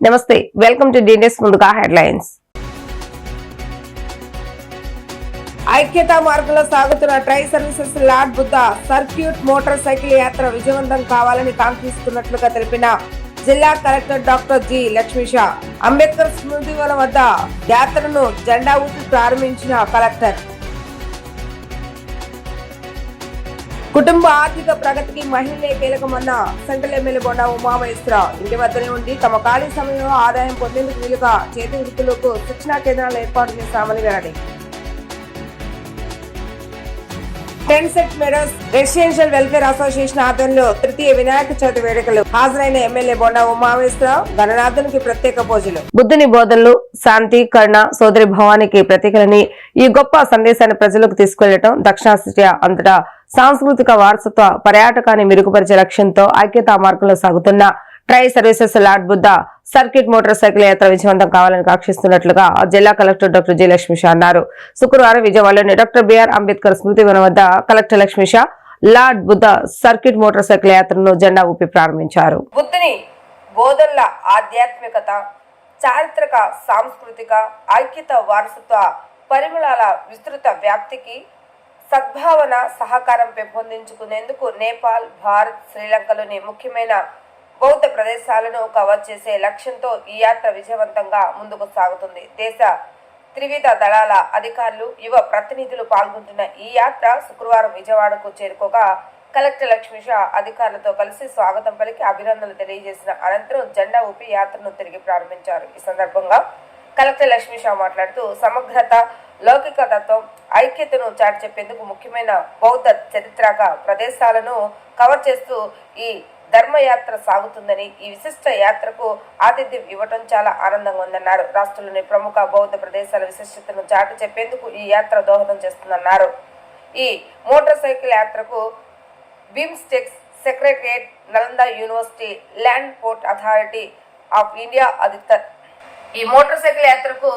నమస్తే, welcome to డీడెస్. ముందుగా headlines. ఐక్యతా మార్గంలో సాగుతున్న tri services lord Buddha circuit motorcycle యాత్ర విజయవంతం కావాలని కాంక్షిస్తున్నట్లుగా తెలిపిన జిల్లా collector doctor G Lakshmisha. Ambedkar Smriti Vanam వద్ద యాత్రను జెండా ఊపి ప్రారంభించిన కలెక్టర్. కుటుంబ ఆర్థిక ప్రగతికి మహిళలే కీలకమన్న సెంట్రల్ ఎమ్మెల్యే బొండా ఉమామహేశ్వరరావు. ఇంటి వద్దనే ఉండి తమ ఖాళీ సమయంలో ఆదాయం పొందేందుకు వీలుగా చేతి వృత్తులకు శిక్షణా కేంద్రాలు ఏర్పాటు చేశామని వెల్లడి. 10 set Meadows residential welfare association ఆధ్వర్యంలో తృతీయ వినాయక చవితి వేడుకలు. హాజరైన ఎమ్మెల్యే బొండా ఉమామహేశ్వరరావు గణనాథునికి ప్రత్యేక పూజలు. బుద్ధుని బోధనలు శాంతి, కరుణ, సోదరి భావానికి ప్రతీకలని ఈ గొప్ప సందేశాన్ని ప్రజలకు తీసుకెళ్లడం దక్షిణాసియా అంతటా సాంస్కృతిక వారసత్వ పర్యాటకాన్ని మెరుగుపరిచే లక్ష్యంతో ఐక్యతా మార్గంలో సాగుతున్న tri services lord Buddha circuit motorcycle యాత్ర విజయవంతం కావాలని కాంక్షిస్తున్నట్లుగా జిల్లా కలెక్టర్ డాక్టర్ జి లక్ష్మీషా అన్నారు. శుక్రవారం విజయవాడలోని డాక్టర్ బిఆర్ అంబేద్కర్ స్మృతి వనం వద్ద collector Lakshmisha lord Buddha circuit motor cycle యాత్రను జెండా ఊపి ప్రారంభించారు. బుద్ధుని బోధనల ఆధ్యాత్మికత, చారిత్రక, సాంస్కృతిక, ఐక్యత, వారసత్వ పరిమళాల విస్తృత వ్యాప్తికి సద్భావన, సహకారం పెంపొందించుకునేందుకు నేపాల్, భారత్, శ్రీలంకలోని ముఖ్యమైన బౌద్ధ ప్రదేశాలను కవర్ చేసే లక్ష్యంతో ఈ యాత్ర విజయవంతంగా ముందుకు సాగుతుంది. దేశ త్రివిధ దళాల అధికారులు, యువ ప్రతినిధులు పాల్గొంటున్న ఈ యాత్ర శుక్రవారం విజయవాడకు చేరుకోగా కలెక్టర్ లక్ష్మీషా అధికారులతో కలిసి స్వాగతం పలికి అభినందనలు తెలియజేసిన అనంతరం జెండా ఊపి యాత్రను తిరిగి ప్రారంభించారు. ఈ సందర్భంగా కలెక్టర్ లక్ష్మీషా మాట్లాడుతూ సమగ్రత, లౌకిక తత్వం, ఐక్యతను చాటి చెప్పేందుకు ముఖ్యమైన బౌద్ధ చరిత్రక ప్రదేశాలను కవర్ చేస్తూ ఈ ధర్మయాత్ర సాగుతుందని, ఈ విశిష్ట యాత్రకు ఆతిథ్యం ఇవ్వటం చాలా ఆనందంగా ఉందన్నారు. రాష్ట్రంలోని ప్రముఖ బౌద్ధ ప్రదేశాల విశిష్టతను చాటి చెప్పేందుకు ఈ యాత్ర దోహదం చేస్తుందన్నారు. ఈ మోటార్ సైకిల్ యాత్రకు BIMSTEC's secretariat, Nalanda university, land port authority of India ఈ మోటార్ సైకిల్ యాత్రకు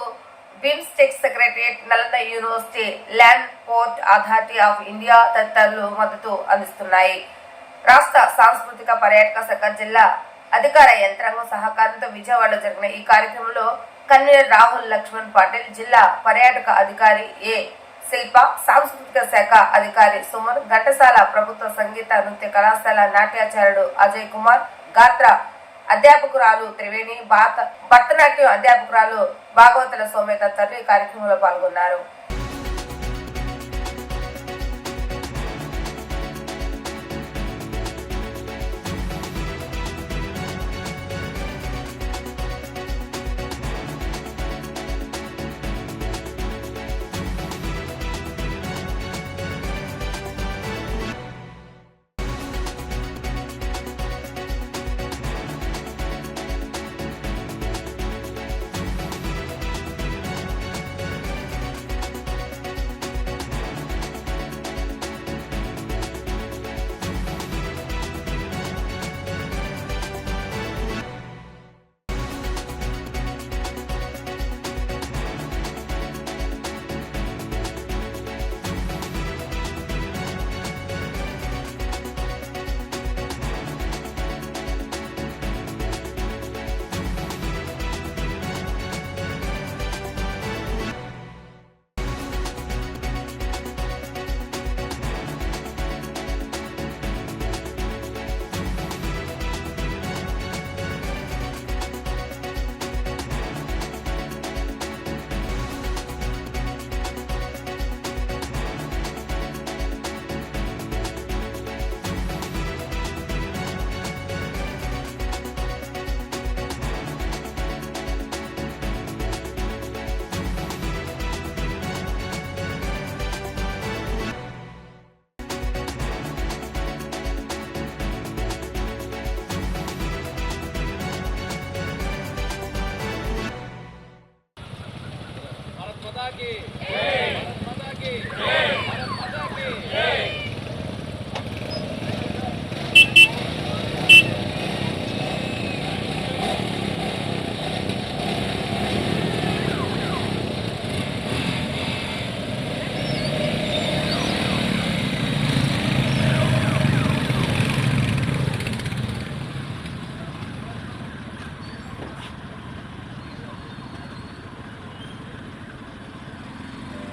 BIMSTEC's secretariat, Nalanda university, land port authority of India తదితరులు మద్దతు అందిస్తున్నాయి. రాష్ట్ర సాంస్కృతిక పర్యాటక శాఖ, జిల్లా అధికార యంత్రాంగం సహకారంతో విజయవాడలో జరిగిన ఈ కార్యక్రమంలో కన్వీనర్ రాహుల్ లక్ష్మణ్ పాటిల్, జిల్లా పర్యాటక అధికారి ఏ శిల్ప, సాంస్కృతిక శాఖ అధికారి సుమన్, ఘంటసాల ప్రభుత్వ సంగీత నృత్య కళాశాల నాట్యాచార్యుడు అజయ్ కుమార్, గాత్ర అధ్యాపకురాలు త్రివేణి, భరతనాట్యం అధ్యాపకురాలు భాగవతుల సౌమ్య తదితరులు ఈ కార్యక్రమంలో పాల్గొన్నారు.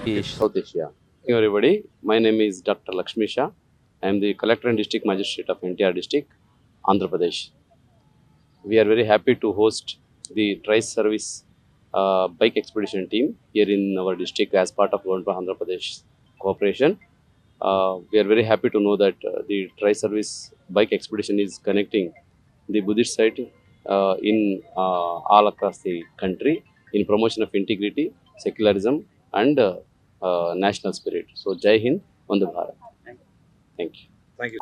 South Asia. Hello everybody, my name is Dr. Lakshmi Shah. I am the Collector and District Magistrate of NTR District, Andhra Pradesh. We are very happy to host the Trice Service bike expedition team here in our district as part of Government of Andhra Pradesh Corporation. We are very happy to know that the Trice Service bike expedition is connecting the Buddhist site in all across the country in promotion of integrity, secularism and national spirit. So Jai Hind, Vande Bharat. Thank you.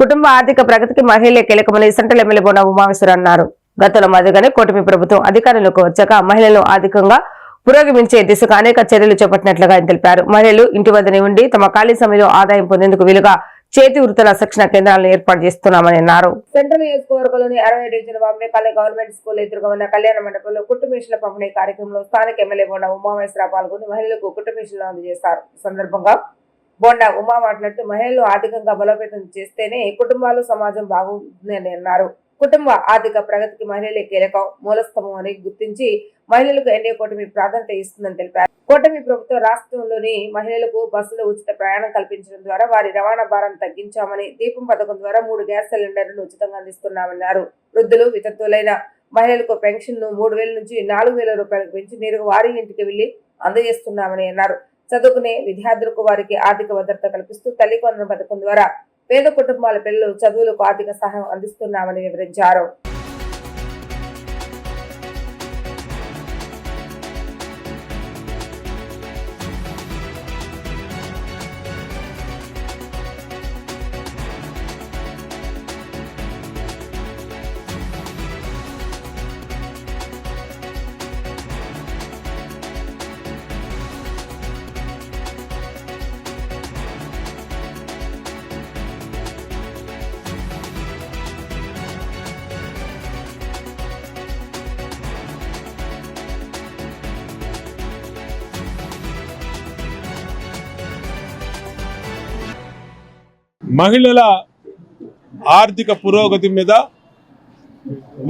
కుటుంబ ఆర్థిక ప్రగతికి మహిళలే కీలకమని central MLA Bonda Umameswara Rao అన్నారు. గతంలో మాదిరిగానే కూటమి ప్రభుత్వం అధికారంలోకి వచ్చాక మహిళలను ఆర్థికంగా పురోగమించే దిశగా అనేక చర్యలు చేపట్టినట్లుగా ఆయన తెలిపారు. మహిళలు ఇంటి వద్దనే ఉండి తమ ఖాళీ సమయంలో ఆదాయం పొందేందుకు వీలుగా చేతి వృత్తుల శిక్షణ కేంద్రాలను ఏర్పాటు చేస్తున్నామని అన్నారు. సెంట్రల్ నియోజకవర్గంలోని 60 division Bombay colony government school ఎదురుగా ఉన్న కళ్యాణ మండపంలో కుట్టు మిషన్ల పంపిణీ కార్యక్రమంలో స్థానిక ఎమ్మెల్యే బొండా ఉమామేశ్వరరావు పాల్గొని మహిళలకు కుట్టు మిషన్లు అందజేశారు. ఈ సందర్భంగా బొండా ఉమా మాట్లాడుతూ మహిళలు ఆర్థికంగా బలోపేతం చేస్తేనే కుటుంబాలు సమాజం బాగుంటుందని అన్నారు. కుటుంబ ఆర్థిక ప్రగతికి మహిళలే కీలకం మూలస్తంభం అని గుర్తించి మహిళలకు ఎన్డీఏ కూటమి ప్రాధాన్యత ఇస్తుందని తెలిపారు. కూటమి ప్రభుత్వం రాష్ట్రంలోని మహిళలకు బస్సులో ఉచిత ప్రయాణం కల్పించడం ద్వారా వారి రవాణా భారాన్ని తగ్గించామని, దీపం పథకం ద్వారా 3 గ్యాస్ సిలిండర్లను ఉచితంగా అందిస్తున్నామన్నారు. వృద్ధులు, వితంతువులైన మహిళలకు పెన్షన్ ను 3,000 నుంచి 4,000 రూపాయలకు పెంచి నేరుగా వారి ఇంటికి వెళ్లి అందజేస్తున్నామని అన్నారు. చదువుకునే విద్యార్థులకు వారికి ఆర్థిక భద్రత కల్పిస్తూ తల్లి వందనం పథకం ద్వారా పేద కుటుంబాల పిల్లలు చదువులకు ఆర్థిక సహాయం అందిస్తున్నామని వివరించారు. మహిళల ఆర్థిక పురోగతి మీద,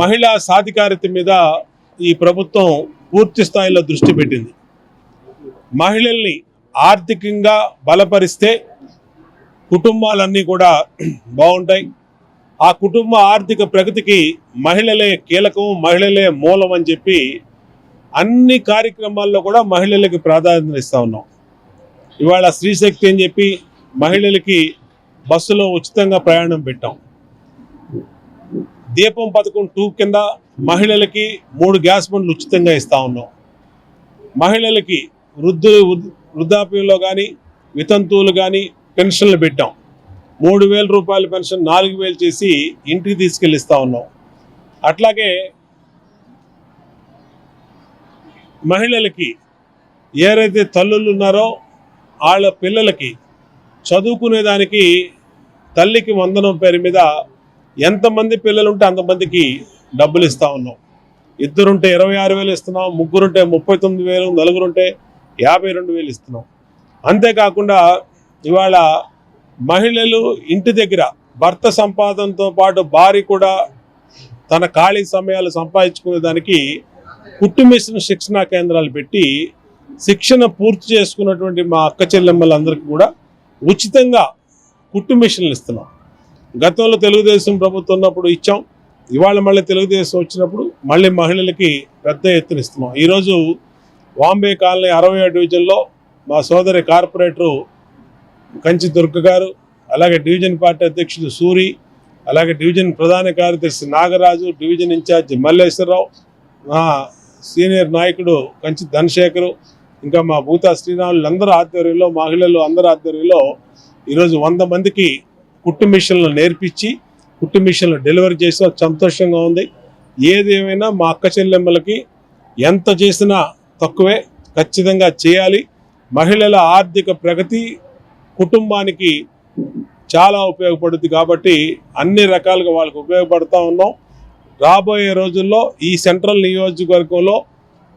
మహిళా సాధికారత మీద ఈ ప్రభుత్వం పూర్తి స్థాయిలో దృష్టి పెట్టింది. మహిళల్ని ఆర్థికంగా బలపరిస్తే కుటుంబాలన్నీ కూడా బాగుంటాయి. ఆ కుటుంబ ఆర్థిక ప్రగతికి మహిళలే కీలకం, మహిళలే మూలం అని చెప్పి అన్ని కార్యక్రమాల్లో కూడా మహిళలకి ప్రాధాన్యత ఇస్తూ ఉన్నాం. ఇవాళ స్త్రీశక్తి అని చెప్పి మహిళలకి బస్సులో ఉచితంగా ప్రయాణం పెట్టాం. దీపం పథకం 2 కింద మహిళలకి 3 గ్యాస్ బండ్లు ఉచితంగా ఇస్తా ఉన్నాం. మహిళలకి వృద్ధాప్యంలో కానీ వితంతువులు కానీ పెన్షన్లు పెట్టాం. 3,000 రూపాయల పెన్షన్ 4,000 చేసి ఇంటికి తీసుకెళ్ళి ఇస్తా ఉన్నాం. అట్లాగే మహిళలకి ఎవరైతే తల్లులు ఉన్నారో వాళ్ళ పిల్లలకి చదువుకునేదానికి తల్లికి వందనం పేరు మీద ఎంతమంది పిల్లలు ఉంటే అంతమందికి డబ్బులు ఇస్తూ ఉన్నాం. 2 ఉంటే 26,000 ఇస్తున్నాం, 3 ఉంటే 39,000, 4 ఉంటే 52,000 ఇస్తున్నాం. అంతేకాకుండా ఇవాళ మహిళలు ఇంటి దగ్గర భర్త సంపాదనతో పాటు భార్య కూడా తన ఖాళీ సమయాలు సంపాదించుకునే దానికి కుట్టు మిషన్ శిక్షణా కేంద్రాలు పెట్టి శిక్షణ పూర్తి చేసుకున్నటువంటి మా అక్క చెల్లెమ్మలందరికీ కూడా ఉచితంగా కుట్టు మిషన్లు ఇస్తున్నాం. గతంలో తెలుగుదేశం ప్రభుత్వం ఉన్నప్పుడు ఇచ్చాం, ఇవాళ మళ్ళీ తెలుగుదేశం వచ్చినప్పుడు మళ్ళీ మహిళలకి పెద్ద ఎత్తున ఇస్తున్నాం. ఈరోజు బాంబే కాలనీ 60వ డివిజన్లో మా సోదరి కార్పొరేటరు కంచి దుర్గ గారు, అలాగే డివిజన్ పార్టీ అధ్యక్షుడు సూరి, అలాగే డివిజన్ ప్రధాన కార్యదర్శి నాగరాజు, డివిజన్ ఇన్ఛార్జి మల్లేశ్వరరావు, మా సీనియర్ నాయకుడు కంచి ధనశేఖరు, ఇంకా మా భూతా శ్రీరాములు అందరూ ఆధ్వర్యంలో, మహిళలు అందరూ ఆధ్వర్యంలో ఈరోజు 100 మందికి కుట్టు మిషన్లు నేర్పించి కుట్టు మిషన్లు డెలివరీ చేసి సంతోషంగా ఉంది. ఏదేమైనా మా అక్క చెల్లెమ్మలకి ఎంత చేసినా తక్కువే, ఖచ్చితంగా చేయాలి. మహిళల ఆర్థిక ప్రగతి కుటుంబానికి చాలా ఉపయోగపడుతుంది కాబట్టి అన్ని రకాలుగా వాళ్ళకి ఉపయోగపడుతూ ఉన్నాం. రాబోయే రోజుల్లో ఈ సెంట్రల్ నియోజకవర్గంలో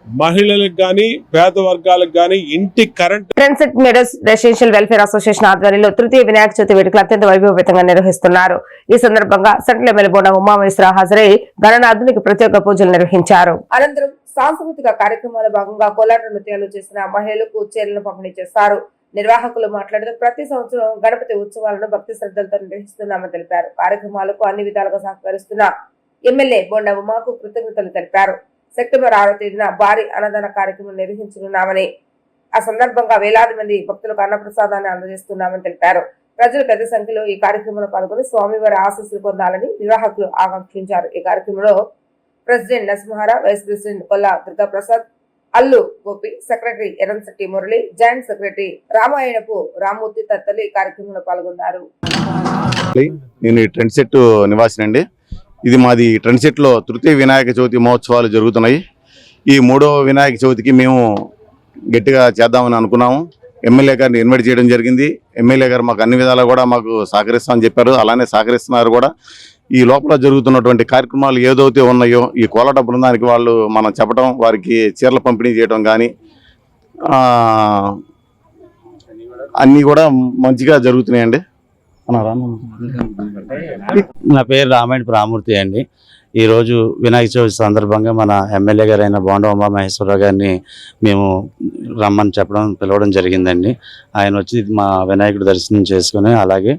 మహిళలకు గానీ పేద వర్గాలకు గానీ ఇంటి current Trendset medals residential welfare association ఆధ్వర్యంలో తృతీయ వినాయక చవితి వేడుకలు అత్యంత వైభవపేతంగా నిర్వహిస్తున్నారు. ఈ సందర్భంగా సెంట్రల్ ఎమ్మెల్యే బొండా ఉమామేశ్వరరావు హాజరై గణనాథునికి ప్రత్యేక పూజలు నిర్వహించారు. అనంతరం సాంస్కృతిక కార్యక్రమాల భాగంగా కోలాట నృత్యాలు చేసిన మహిళలకు చీరలను పంపిణీ చేశారు. నిర్వాహకులు మాట్లాడుతూ ప్రతి సంవత్సరం గణపతి ఉత్సవాలను భక్తి శ్రద్ధలతో నిర్వహిస్తున్నామని తెలిపారు. కార్యక్రమాలకు అన్ని విధాలుగా సహకరిస్తున్న ఎమ్మెల్యే బొండా ఉమాకు కృతజ్ఞతలు తెలిపారు. సెప్టెంబర్ 6వ తేదీన భారీ అన్నదాన కార్యక్రమం నిర్వహించనున్నామని, ఆ సందర్భంగా వేలాది మంది భక్తులకు అన్నప్రసాదాన్ని అందజేస్తున్నామని తెలిపారు. ప్రజలు పెద్ద సంఖ్యలో ఈ కార్యక్రమంలో పాల్గొని స్వామివారి ఆశీస్సులు పొందాలని నిర్వాహకులు ఆకాంక్షించారు. ఈ కార్యక్రమంలో president Narasimharao, vice president Kolla Durgaprasad, Allu Gopi, secretary Erramsetti Murali, joint secretary Ramayanapu Rammurthy తదితరులు ఈ కార్యక్రమంలో పాల్గొన్నారు. నేను ఈ ట్రెండ్ సెట్ నివాసినండి. ఇది మాది ట్రెండ్ సెట్ లో తృతీయ వినాయక చవితి మహోత్సవాలు జరుగుతున్నాయి. ఈ 3వ వినాయక చవితికి మేము గట్టిగా చేద్దామని అనుకున్నాము. ఎమ్మెల్యే గారిని ఇన్వైట్ చేయడం జరిగింది. ఎమ్మెల్యే గారు మాకు అన్ని విధాలా కూడా మాకు సహకరిస్తామని చెప్పారు. అలానే సహకరిస్తున్నారు కూడా. ఈ లోపల జరుగుతున్నటువంటి కార్యక్రమాలు ఏదైతే ఉన్నాయో ఈ కోలాట బృందానికి వాళ్ళు మనం చెప్పడం, వారికి చీరల పంపిణీ చేయడం కానీ అన్నీ కూడా మంచిగా జరుగుతున్నాయండి. నా పేరు రామాయణ రామూర్తి అండి. ఈరోజు వినాయక చవితి సందర్భంగా మన ఎమ్మెల్యే గారైన బోండా ఉమామహేశ్వరరావు గారిని మేము రమ్మని పిలవడం జరిగిందండి. ఆయన వచ్చి మా వినాయకుడి దర్శనం చేసుకుని అలాగే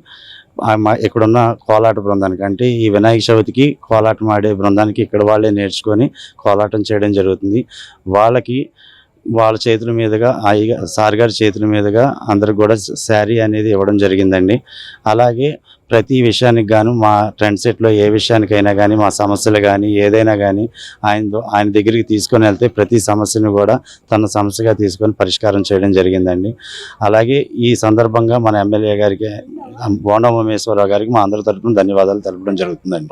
ఇక్కడున్న కోలాట బృందానికి, అంటే ఈ వినాయక చవితికి కోలాటం ఆడే బృందానికి ఇక్కడ వాళ్ళే నేర్చుకొని కోలాటం చేయడం జరుగుతుంది. వాళ్ళ చేతుల మీదుగా సార్ గారి చేతుల మీదుగా అందరికి కూడా శారీ అనేది ఇవ్వడం జరిగిందండి. అలాగే ప్రతి విషయానికి గాను మా ట్రెండ్ సెట్లో ఏ విషయానికైనా కానీ మా సమస్యలు కానీ ఏదైనా కానీ ఆయన దగ్గరికి తీసుకొని వెళ్తే ప్రతి సమస్యను కూడా తన సమస్యగా తీసుకొని పరిష్కారం చేయడం జరిగిందండి. అలాగే ఈ సందర్భంగా మన ఎమ్మెల్యే గారికి బోండా ఉమేశ్వరరావు గారికి మా అందరి తరఫున ధన్యవాదాలు తెలపడం జరుగుతుందండి.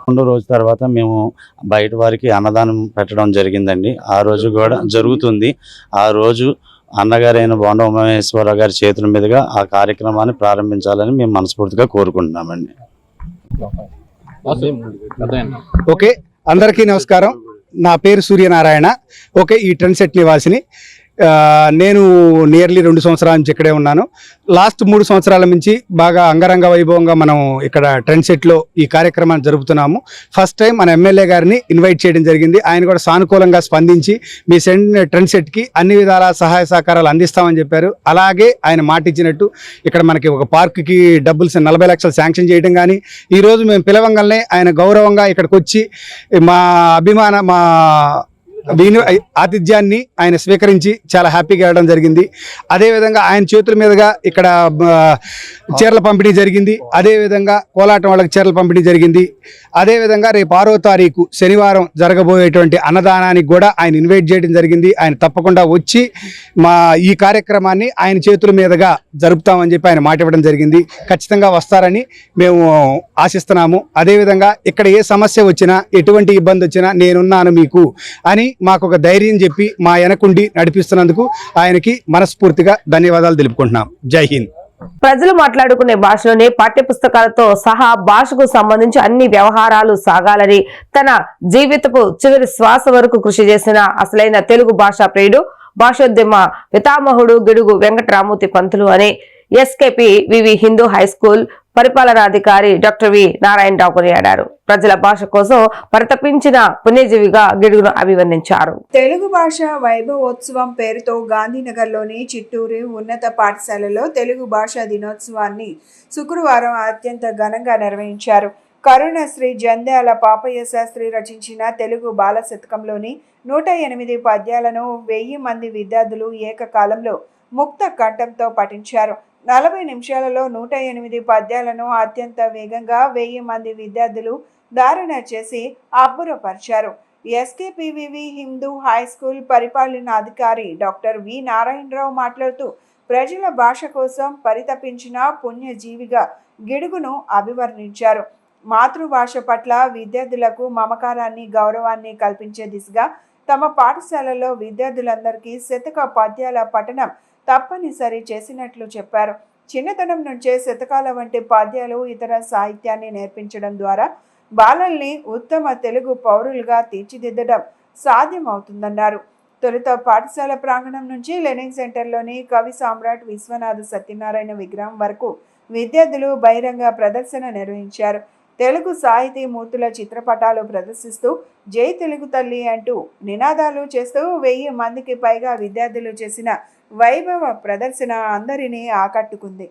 2 రోజుల తర్వాత మేము బయట వారికి అన్నదానం పెట్టడం జరిగిందండి. ఆ రోజు కూడా జరుగుతుంది. ఆ రోజు అన్నగారైన బోండా ఉమేశ్వరరావు గారి చేతుల మీదుగా ఆ కార్యక్రమాన్ని ప్రారంభించాలని మేము మనస్ఫూర్తిగా కోరుకుంటున్నామండి. ఓకే, అందరికీ నమస్కారం. నా పేరు సూర్యనారాయణ. ఓకే, ఈ ట్రెండ్ సెట్ నివాసిని. నేను నియర్లీ 2 సంవత్సరాల నుంచి ఇక్కడే ఉన్నాను. లాస్ట్ 3 సంవత్సరాల నుంచి బాగా అంగరంగ వైభవంగా మనం ఇక్కడ ట్రెండ్ సెట్లో ఈ కార్యక్రమాన్ని జరుపుతున్నాము. ఫస్ట్ టైం మన ఎమ్మెల్యే గారిని ఇన్వైట్ చేయడం జరిగింది. ఆయన కూడా సానుకూలంగా స్పందించి మీ ట్రెండ్ సెట్కి అన్ని విధాల సహాయ సహకారాలు అందిస్తామని చెప్పారు. అలాగే ఆయన మాట ఇచ్చినట్టు ఇక్కడ మనకి ఒక పార్కుకి డబ్బులు 40 లక్షలు శాంక్షన్ చేయడం కానీ, ఈరోజు మేము పిలవంగానే ఆయన గౌరవంగా ఇక్కడికి వచ్చి మా ఆతిథ్యాన్ని ఆయన స్వీకరించి చాలా హ్యాపీగా వెళ్ళడం జరిగింది. అదేవిధంగా ఆయన చేతుల మీదుగా ఇక్కడ చీరల పంపిణీ జరిగింది. అదేవిధంగా కోలాటం వాళ్ళకి చీరల పంపిణీ జరిగింది. అదేవిధంగా రేపు 6వ తారీఖు శనివారం జరగబోయేటువంటి అన్నదానానికి కూడా ఆయన ఇన్వైట్ చేయడం జరిగింది. ఆయన తప్పకుండా వచ్చి ఈ కార్యక్రమాన్ని ఆయన చేతుల మీదుగా జరుపుతామని చెప్పి ఆయన మాట ఇవ్వడం జరిగింది. ఖచ్చితంగా వస్తారని మేము ఆశిస్తున్నాము. అదేవిధంగా ఇక్కడ ఏ సమస్య వచ్చినా ఎటువంటి ఇబ్బంది వచ్చినా నేనున్నాను మీకు అని మాకు ఒక ధైర్యం చెప్పి మా వెనకుండి నడిపిస్తున్నందుకు ఆయనకి మనస్ఫూర్తిగా ధన్యవాదాలు తెలుపుకుంటున్నాం. జై హింద్. ప్రజలు మాట్లాడుకునే భాషలోనే పాఠ్యపుస్తకాలతో సహా భాషకు సంబంధించి అన్ని వ్యవహారాలు సాగాలని, తన జీవితపు చివరి శ్వాస వరకు కృషి చేసిన అసలైన తెలుగు భాషా ప్రియుడు, భాషోద్యమ పితామహుడు గిడుగు వెంకటరామూర్తి పంతులు అని SKP VV Hindu high school పరిపాలనాధికారి డాక్టర్ వి నారాయణరావు కొనియాడారు. ప్రజల భాష కోసం పరితపించిన పుణ్యజీవిగా గిడుగును అభివర్ణించారు. తెలుగు భాష వైభవోత్సవం పేరుతో గాంధీనగర్లోని చిట్టూరు ఉన్నత పాఠశాలలో తెలుగు భాషా దినోత్సవాన్ని శుక్రవారం అత్యంత ఘనంగా నిర్వహించారు. కరుణశ్రీ జంధ్యాల పాపయ్య శాస్త్రి రచించిన తెలుగు బాల శతకంలోని 108 పద్యాలను 1000 మంది విద్యార్థులు ఏకకాలంలో ముక్త కంఠంతో పఠించారు. 40 నిమిషాలలో 108 పద్యాలను అత్యంత వేగంగా 1000 మంది విద్యార్థులు ధారణ చేసి అబ్బురపరిచారు. ఎస్కేపీవివి హిందూ హై స్కూల్ పరిపాలనాధికారి డాక్టర్ వి నారాయణరావు మాట్లాడుతూ ప్రజల భాష కోసం పరితపించిన పుణ్యజీవిగా గిడుగును అభివర్ణించారు. మాతృభాష పట్ల విద్యార్థులకు మమకారాన్ని, గౌరవాన్ని కల్పించే దిశగా తమ పాఠశాలలో విద్యార్థులందరికీ శతక పద్యాల పఠనం తప్పనిసరి చేసినట్లు చెప్పారు. చిన్నతనం నుంచే శతకాల వంటి పద్యాలు, ఇతర సాహిత్యాన్ని నేర్పించడం ద్వారా బాలల్ని ఉత్తమ తెలుగు పౌరులుగా తీర్చిదిద్దడం సాధ్యమవుతుందన్నారు. తొలుత పాఠశాల ప్రాంగణం నుంచి లెర్నింగ్ సెంటర్లోని కవి సామ్రాట్ విశ్వనాథ సత్యనారాయణ విగ్రహం వరకు విద్యార్థులు బహిరంగ ప్రదర్శన నిర్వహించారు. తెలుగు సాహితీ మూర్తుల చిత్రపటాలు ప్రదర్శిస్తూ జై తెలుగు తల్లి అంటూ నినాదాలు చేస్తూ 1000 మందికి పైగా విద్యార్థులు చేసిన వైభవ ప్రదర్శన అందరినీ ఆకట్టుకుంది.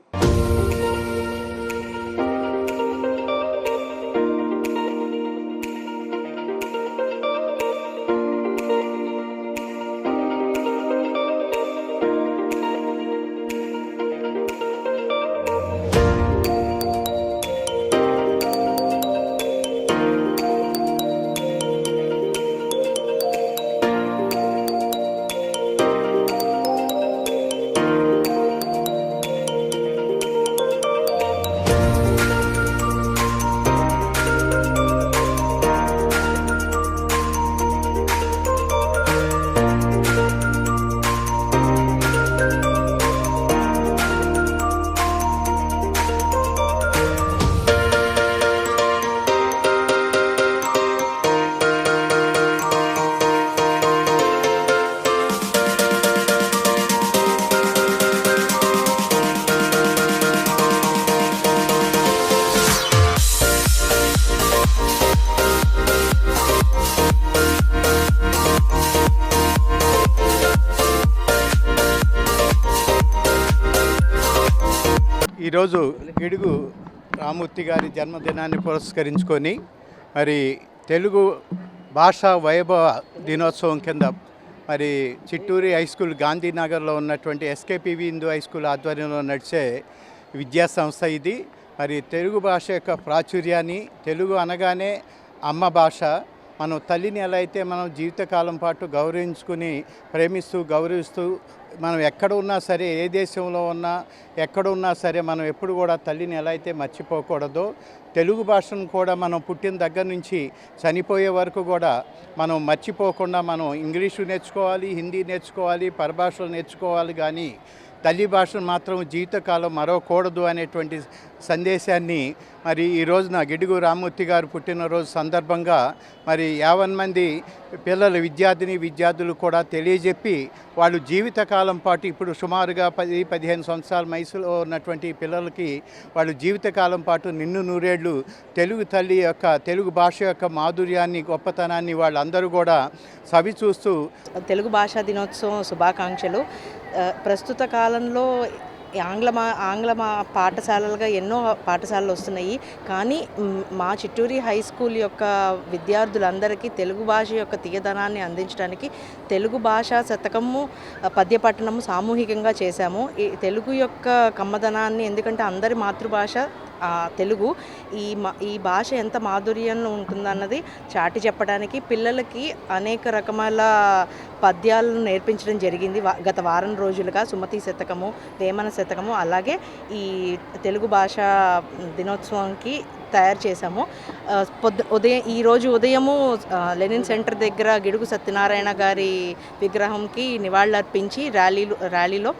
ఈరోజు గిడుగు రామూర్తి గారి జన్మదినాన్ని పురస్కరించుకొని మరి తెలుగు భాషా వైభవ దినోత్సవం కింద మరి చిట్టూరి హై స్కూల్ గాంధీనగర్లో ఉన్నటువంటి ఎస్కేపివి హిందూ హై స్కూల్ ఆధ్వర్యంలో నడిచే విద్యా సంస్థ ఇది. మరి తెలుగు భాష యొక్క ప్రాచుర్యాన్ని, తెలుగు అనగానే అమ్మ భాష, మనం తల్లిని ఎలా అయితే మనం జీవితకాలం పాటు గౌరవించుకుని ప్రేమిస్తూ గౌరవిస్తూ మనం ఎక్కడ ఉన్నా సరే, ఏ దేశంలో ఉన్నా ఎక్కడ ఉన్నా సరే మనం ఎప్పుడు కూడా తల్లిని ఎలా అయితే మర్చిపోకూడదో, తెలుగు భాషను కూడా మనం పుట్టిన దగ్గర నుంచి చనిపోయే వరకు కూడా మనం మర్చిపోకుండా మనం ఇంగ్లీషు నేర్చుకోవాలి, హిందీ నేర్చుకోవాలి, పరభాషలు నేర్చుకోవాలి, కానీ తల్లి భాషను మాత్రం జీవితకాలం మరవకూడదు అనేటువంటి సందేశాన్ని మరి ఈ రోజున గిడుగు రామూర్తి గారు పుట్టినరోజు సందర్భంగా మరి 50 మంది పిల్లల విద్యార్థులు కూడా తెలియజెప్పి వాళ్ళు జీవితకాలం పాటు ఇప్పుడు సుమారుగా 10-15 సంవత్సరాల వయసులో ఉన్నటువంటి పిల్లలకి వాళ్ళు జీవితకాలం పాటు నిన్ను నూరేళ్ళు తెలుగు తల్లి యొక్క, తెలుగు భాష యొక్క మాధుర్యాన్ని, గొప్పతనాన్ని వాళ్ళందరూ కూడా సవి చూస్తూ తెలుగు భాషా దినోత్సవం శుభాకాంక్షలు. ప్రస్తుత కాలంలో ఆంగ్ల పాఠశాలలుగా ఎన్నో పాఠశాలలు వస్తున్నాయి, కానీ మా చిట్టూరి హై స్కూల్ యొక్క విద్యార్థులందరికీ తెలుగు భాష యొక్క తీయదనాన్ని అందించడానికి తెలుగు భాషా శతకము, పద్యపట్టణము సామూహికంగా చేశాము. ఈ తెలుగు యొక్క కమ్మదనాన్ని, ఎందుకంటే అందరి మాతృభాష తెలుగు, ఈ భాష ఎంత మాధుర్యంలో ఉంటుందన్నది చాటి చెప్పడానికి పిల్లలకి అనేక రకముల పద్యాలను నేర్పించడం జరిగింది. గత వారం రోజులుగా సుమతి శతకము, వేమన శతకము, అలాగే ఈ తెలుగు భాష దినోత్సవంకి తయారు చేశాము. ఈరోజు ఉదయము లెనిన్ సెంటర్ దగ్గర గిడుగు సత్యనారాయణ గారి విగ్రహంకి నివాళులర్పించి ర్యాలీలో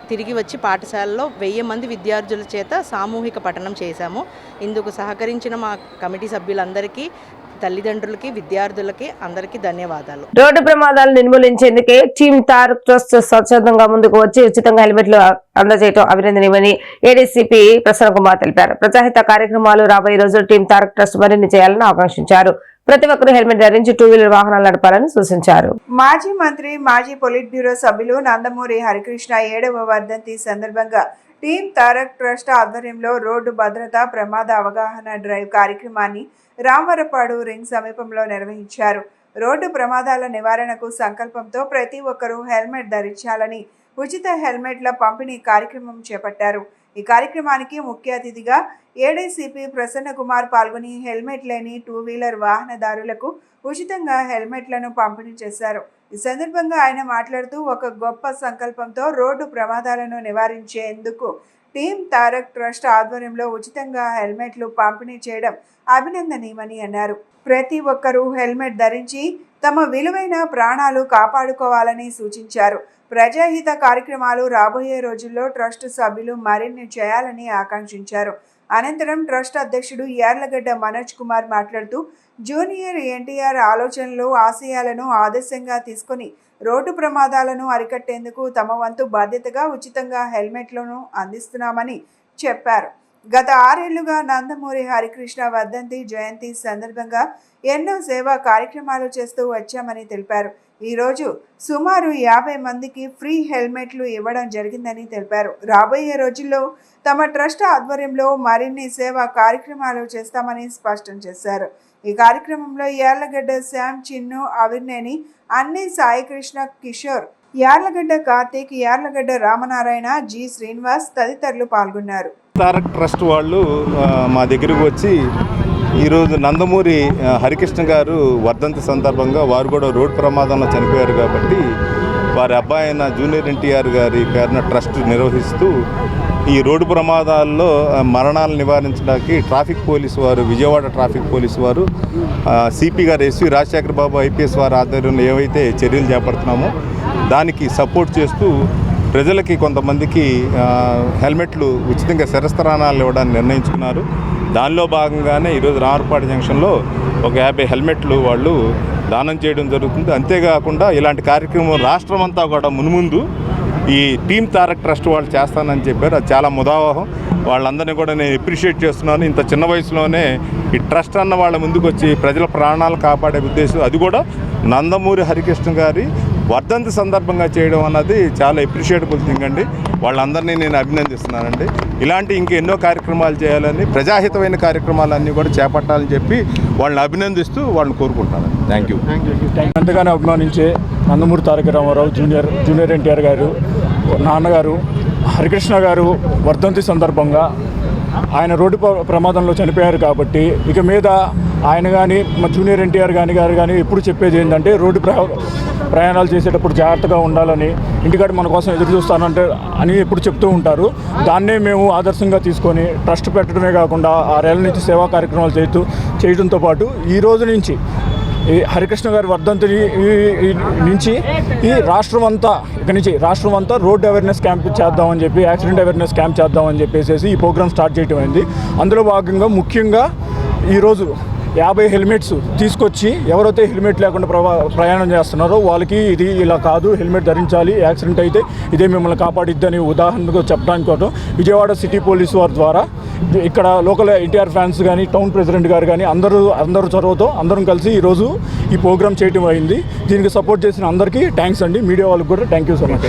తిరిగి వచ్చి పాఠశాలలో 1000 మంది విద్యార్థుల చేత సామూహిక పఠనం చేశాము. ఇందుకు సహకరించిన మా కమిటీ సభ్యులందరికీ, తల్లిదండ్రులకి, విద్యార్థులకి అందరికీ ధన్యవాదాలు. రోడ్డు ప్రమాదాలు నిర్మూలించేందుకే టీమ్ తారక్ ట్రస్ట్ స్వచ్ఛందంగా ముందుకు వచ్చి ఉచితంగా హెల్మెట్లు అందజేయడం అభినందనీయమని ఏడీసీపీ ప్రసన్న కుమార్ తెలిపారు. ప్రజాహిత కార్యక్రమాలు రాబోయే రోజులు టీమ్ తారక్ ట్రస్ట్ మరిన్ని చేయాలని ఆకాంక్షించారు. ప్రతి ఒక్కరూ హెల్మెట్ ధరించి 2-వీలర్ వాహనాలు నడపాలని సూచించారు. మాజీ మంత్రి, మాజీ పొలిట్ బ్యూరో సభ్యులు నందమూరి హరికృష్ణ 7వ వర్ధంతి సందర్భంగా టీమ్ తారక్ ట్రస్ట్ ఆధ్వర్యంలో రోడ్డు భద్రత ప్రమాద అవగాహన డ్రైవ్ కార్యక్రమాన్ని రామవరపాడు రింగ్ సమీపంలో నిర్వహించారు. రోడ్డు ప్రమాదాల నివారణకు సంకల్పంతో ప్రతి ఒక్కరూ హెల్మెట్ ధరించాలని ఉచిత హెల్మెట్ల పంపిణీ కార్యక్రమం చేపట్టారు. ఈ కార్యక్రమానికి ముఖ్య అతిథిగా ఏడీసీపీ ప్రసన్న కుమార్ పాల్గొని హెల్మెట్ లేని 2-వీలర్ వాహనదారులకు ఉచితంగా హెల్మెట్లను పంపిణీ చేశారు. ఈ సందర్భంగా ఆయన మాట్లాడుతూ, ఒక గొప్ప సంకల్పంతో రోడ్డు ప్రమాదాలను నివారించేందుకు టీమ్ తారక్ ట్రస్ట్ ఆధ్వర్యంలో ఉచితంగా హెల్మెట్లు పంపిణీ చేయడం అభినందనీయమని అన్నారు. ప్రతి ఒక్కరూ హెల్మెట్ ధరించి తమ విలువైన ప్రాణాలు కాపాడుకోవాలని సూచించారు. ప్రజాహిత కార్యక్రమాలు రాబోయే రోజుల్లో ట్రస్ట్ సభ్యులు మరిన్ని చేయాలని ఆకాంక్షించారు. అనంతరం ట్రస్ట్ అధ్యక్షుడు యార్లగడ్డ మనోజ్ కుమార్ మాట్లాడుతూ, జూనియర్ ఎన్టీఆర్ ఆలోచనలు, ఆశయాలను ఆదర్శంగా తీసుకుని రోడ్డు ప్రమాదాలను అరికట్టేందుకు తమ వంతు బాధ్యతగా ఉచితంగా హెల్మెట్లను అందిస్తున్నామని చెప్పారు. గత 6 ఏళ్లుగా నందమూరి హరికృష్ణ వర్ధంతి జయంతి సందర్భంగా ఎన్నో సేవా కార్యక్రమాలు చేస్తూ వచ్చామని తెలిపారు. ఈరోజు సుమారు 50 మందికి ఫ్రీ హెల్మెట్లు ఇవ్వడం జరిగిందని తెలిపారు. రాబోయే రోజుల్లో తమ ట్రస్ట్ ఆధ్వర్యంలో మరిన్ని సేవా కార్యక్రమాలు చేస్తామని స్పష్టం చేశారు. ఈ కార్యక్రమంలో యార్లగడ్డ శ్యామ్, చిన్ను, అవిర్నేని, అన్ని, సాయికృష్ణ, కిషోర్, యార్లగడ్డ కార్తీక్, యార్లగడ్డ రామనారాయణ, జి శ్రీనివాస్ తదితరులు పాల్గొన్నారు. తారక్ ట్రస్ట్ వాళ్ళు మా దగ్గరకు వచ్చి ఈరోజు నందమూరి హరికృష్ణ గారు వర్ధంతి సందర్భంగా వారు కూడా రోడ్డు ప్రమాదంలో చనిపోయారు కాబట్టి వారి అబ్బాయి అయిన జూనియర్ ఎన్టీఆర్ గారి పేరున ట్రస్ట్ నిర్వహిస్తూ ఈ రోడ్డు ప్రమాదాల్లో మరణాలను నివారించడానికి ట్రాఫిక్ పోలీసు వారు, విజయవాడ ట్రాఫిక్ పోలీసు వారు, సిపి గారు ఎస్వి రాజశేఖర బాబు ఐపీఎస్ వారి ఆధ్వర్యంలో ఏవైతే చర్యలు చేపడుతున్నామో దానికి సపోర్ట్ చేస్తూ ప్రజలకి కొంతమందికి హెల్మెట్లు ఉచితంగా శిరస్త్రాణాలు ఇవ్వడానికి నిర్ణయించుకున్నారు. దానిలో భాగంగానే ఈరోజు రామర్పాడు జంక్షన్లో ఒక 50 హెల్మెట్లు వాళ్ళు దానం చేయడం జరుగుతుంది. అంతేకాకుండా ఇలాంటి కార్యక్రమం రాష్ట్రం అంతా కూడా మున్ముందు ఈ టీమ్ తారక్ ట్రస్ట్ వాళ్ళు చేస్తానని చెప్పారు. అది చాలా ముదావహం. వాళ్ళందరినీ కూడా నేను అప్రిషియేట్ చేస్తున్నాను. ఇంత చిన్న వయసులోనే ఈ ట్రస్ట్ అన్న వాళ్ళ ముందుకు వచ్చి ప్రజల ప్రాణాలు కాపాడే ఉద్దేశం, అది కూడా నందమూరి హరికృష్ణ గారి వర్ధంతి సందర్భంగా చేయడం అన్నది చాలా అప్రిషియేటబుల్ థింగ్ అండి. వాళ్ళందరినీ నేను అభినందిస్తున్నానండి. ఇలాంటి ఇంకెన్నో కార్యక్రమాలు చేయాలని, ప్రజాహితమైన కార్యక్రమాలన్నీ కూడా చేపట్టాలని చెప్పి వాళ్ళని అభినందిస్తూ వాళ్ళని కోరుకుంటున్నాను. Thank you. ఎంతగానో అభిమానించే నందమూరి తారక రామారావు జూనియర్ ఎన్టీఆర్ గారు నాన్నగారు హరికృష్ణ గారు వర్ధంతి సందర్భంగా ఆయన రోడ్డు ప్రమాదంలో చనిపోయారు కాబట్టి ఇక మీద ఆయన కానీ మా జూనియర్ ఎన్టీఆర్ గారు కానీ ఎప్పుడు చెప్పేది ఏంటంటే రోడ్డు ప్రయాణాలు చేసేటప్పుడు జాగ్రత్తగా ఉండాలని, ఇంటికాడ మన కోసం ఎదురు చూస్తానంటే అని ఎప్పుడు చెప్తూ ఉంటారు. దాన్నే మేము ఆదర్శంగా తీసుకొని ట్రస్ట్ పెట్టడమే కాకుండా 6 ఏళ్ళ నుంచి సేవా కార్యక్రమాలు చేయడంతో పాటు ఈ రోజు నుంచి ఈ హరికృష్ణ గారి వర్ధంతి నుంచి రాష్ట్రం అంతా రోడ్ అవేర్నెస్ క్యాంప్ చేద్దామని చెప్పి, యాక్సిడెంట్ అవేర్నెస్ క్యాంప్ చేద్దామని చెప్పేసి ఈ ప్రోగ్రామ్ స్టార్ట్ చేయడం అయింది. అందులో భాగంగా ముఖ్యంగా ఈరోజు 50 హెల్మెట్స్ తీసుకొచ్చి ఎవరైతే హెల్మెట్ లేకుండా ప్రయాణం చేస్తున్నారో వాళ్ళకి ఇది ఇలా కాదు, హెల్మెట్ ధరించాలి, యాక్సిడెంట్ అయితే ఇదే మిమ్మల్ని కాపాడిద్దని ఉదాహరణకు చెప్పడానికి కోసం విజయవాడ సిటీ పోలీసు వారి ద్వారా ఇక్కడ లోకల్ ఎన్టీఆర్ ఫ్యాన్స్ కానీ, టౌన్ ప్రెసిడెంట్ గారు కానీ అందరూ చొరవతో అందరం కలిసి ఈరోజు ఈ ప్రోగ్రామ్ చేయడం అయింది. దీనికి సపోర్ట్ చేసిన అందరికీ థ్యాంక్స్ అండి. మీడియా వాళ్ళకి కూడా thank you so much.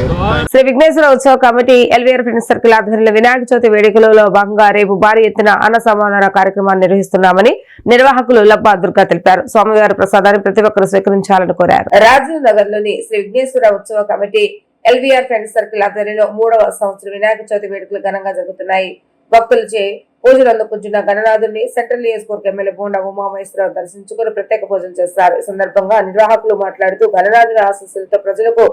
Shri Vighneshwara ఉత్సవ కమిటీ ఎల్వీఆర్ ఫ్రెండ్స్ సర్కిల్ ఆధ్వర్యంలో వినాయక చవితి వేడుకలలో భాగంగా రేపు భారీ ఎత్తున అన్న సమాధాన కార్యక్రమాన్ని నిర్వహిస్తున్నామని నిర్వాహకులు లబ్బా దుర్గా తెలిపారు. స్వామివారి ప్రసాదాన్ని ప్రతి ఒక్కరు స్వీకరించాలని కోరారు. రాజీవ్ నగర్ లోని శ్రీ విఘ్నేశ్వర ఉత్సవ కమిటీ ఎల్వీఆర్ ఫ్రెండ్స్ సర్కిల్ ఆధ్వర్యంలో 3వ సంవత్సరం వినాయక చవితి వేడుకలు ఘనంగా జరుగుతున్నాయి. భక్తులచే పూజలు అందుకుంటున్న గణనాథుడిని సెంట్రల్ నియోజకవర్గ ఎమ్మెల్యే బోండా ఉమామహేశ్వరరావు దర్శించుకుని ప్రత్యేక పూజలు చేస్తారు. ఈ సందర్భంగా నిర్వాహకులు మాట్లాడుతూ గణనాథుని ఆశీస్సులతో ప్రజలకు